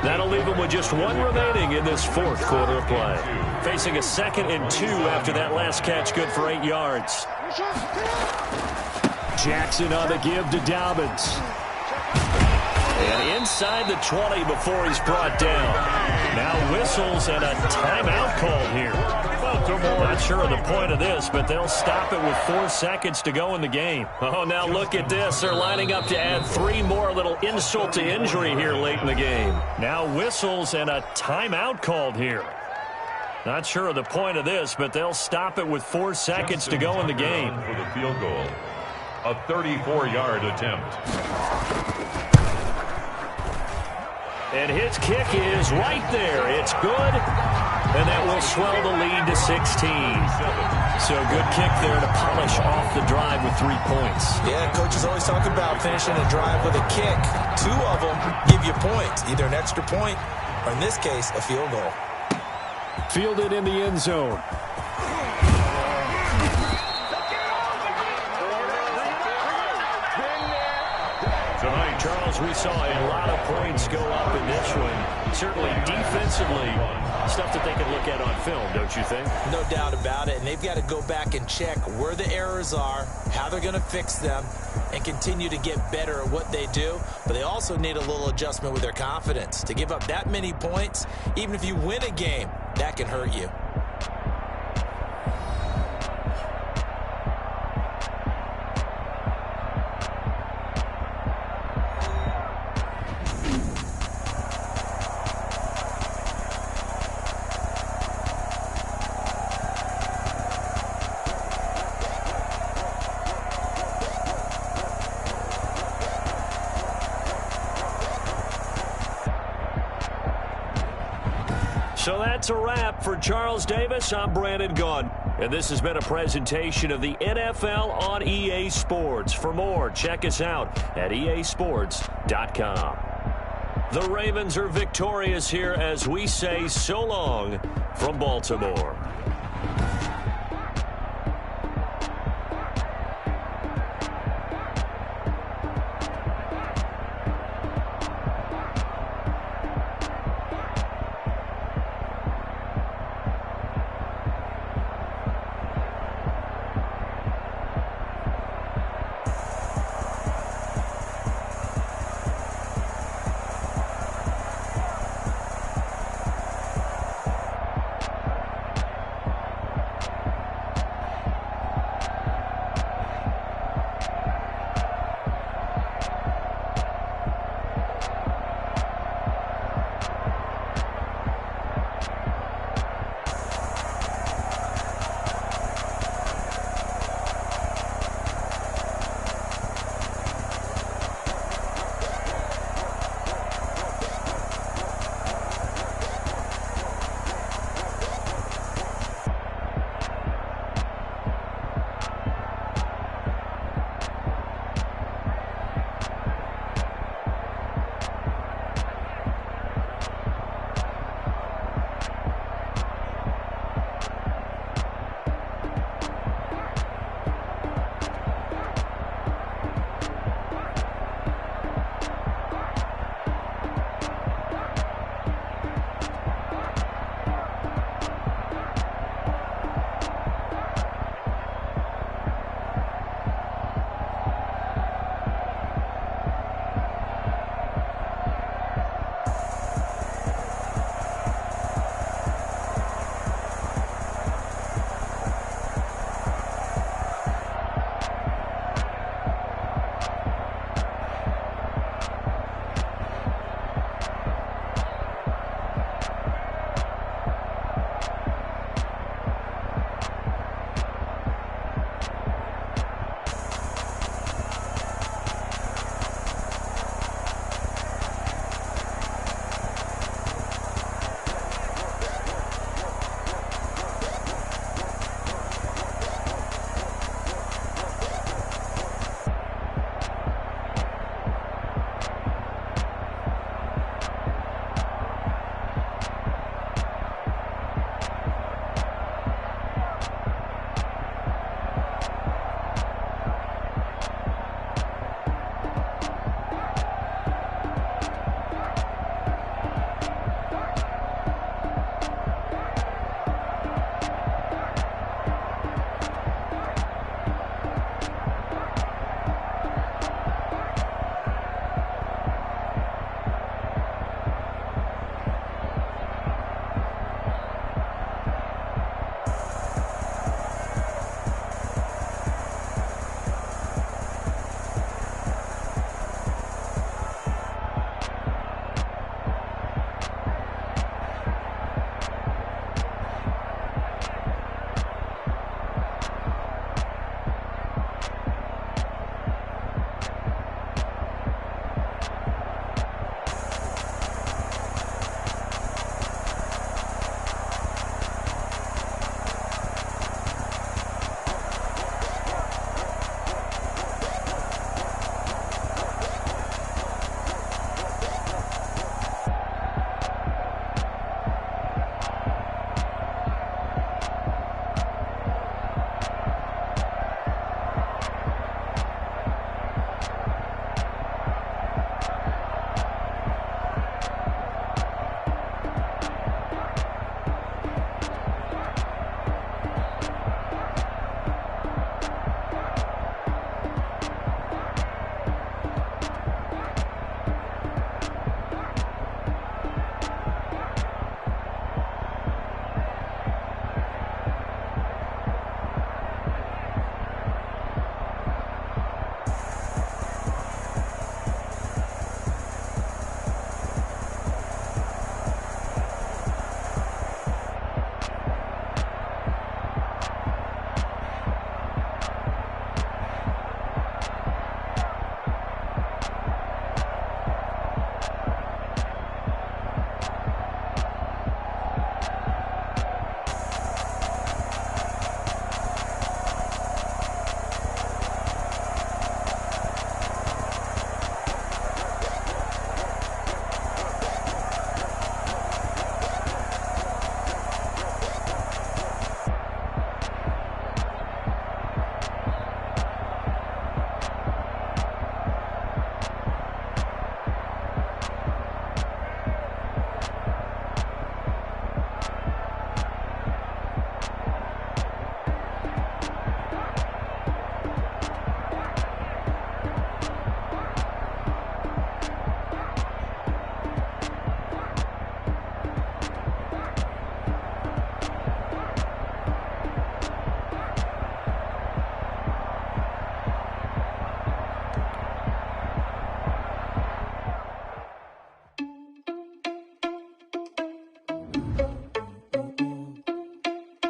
That'll leave them with just 1 remaining in this 4th quarter of play. Facing a 2nd and 2 after that last catch, good for 8 yards. Jackson on the give to Dobbins. And inside the 20 before he's brought down. Now whistles and a timeout called here. Baltimore. Not sure of the point of this, but they'll stop it with 4 seconds to go in the game. Oh, now look at this. They're lining up to add 3 more. A little insult to injury here late in the game. Now whistles and a timeout called here. Not sure of the point of this, but they'll stop it with 4 seconds to go in the game. For the field goal. A 34-yard attempt. And his kick is right there. It's good. And that will swell the lead to 16. So good kick there to polish off the drive with 3 points. Yeah, coaches always talk about finishing a drive with a kick. 2 of them give you points, either an extra point or, in this case, a field goal. Fielded in the end zone. Tonight, Charles, we saw a lot of points go up in this one. Certainly defensively, stuff that they can look at on film, don't you think? No doubt about it, and they've got to go back and check where the errors are, how they're going to fix them, and continue to get better at what they do. But they also need a little adjustment with their confidence. To give up that many points, even if you win a game, that can hurt you. So that's a wrap for Charles Davis. I'm Brandon Gaudin. And this has been a presentation of the NFL on EA Sports. For more, check us out at easports.com. The Ravens are victorious here as we say so long from Baltimore.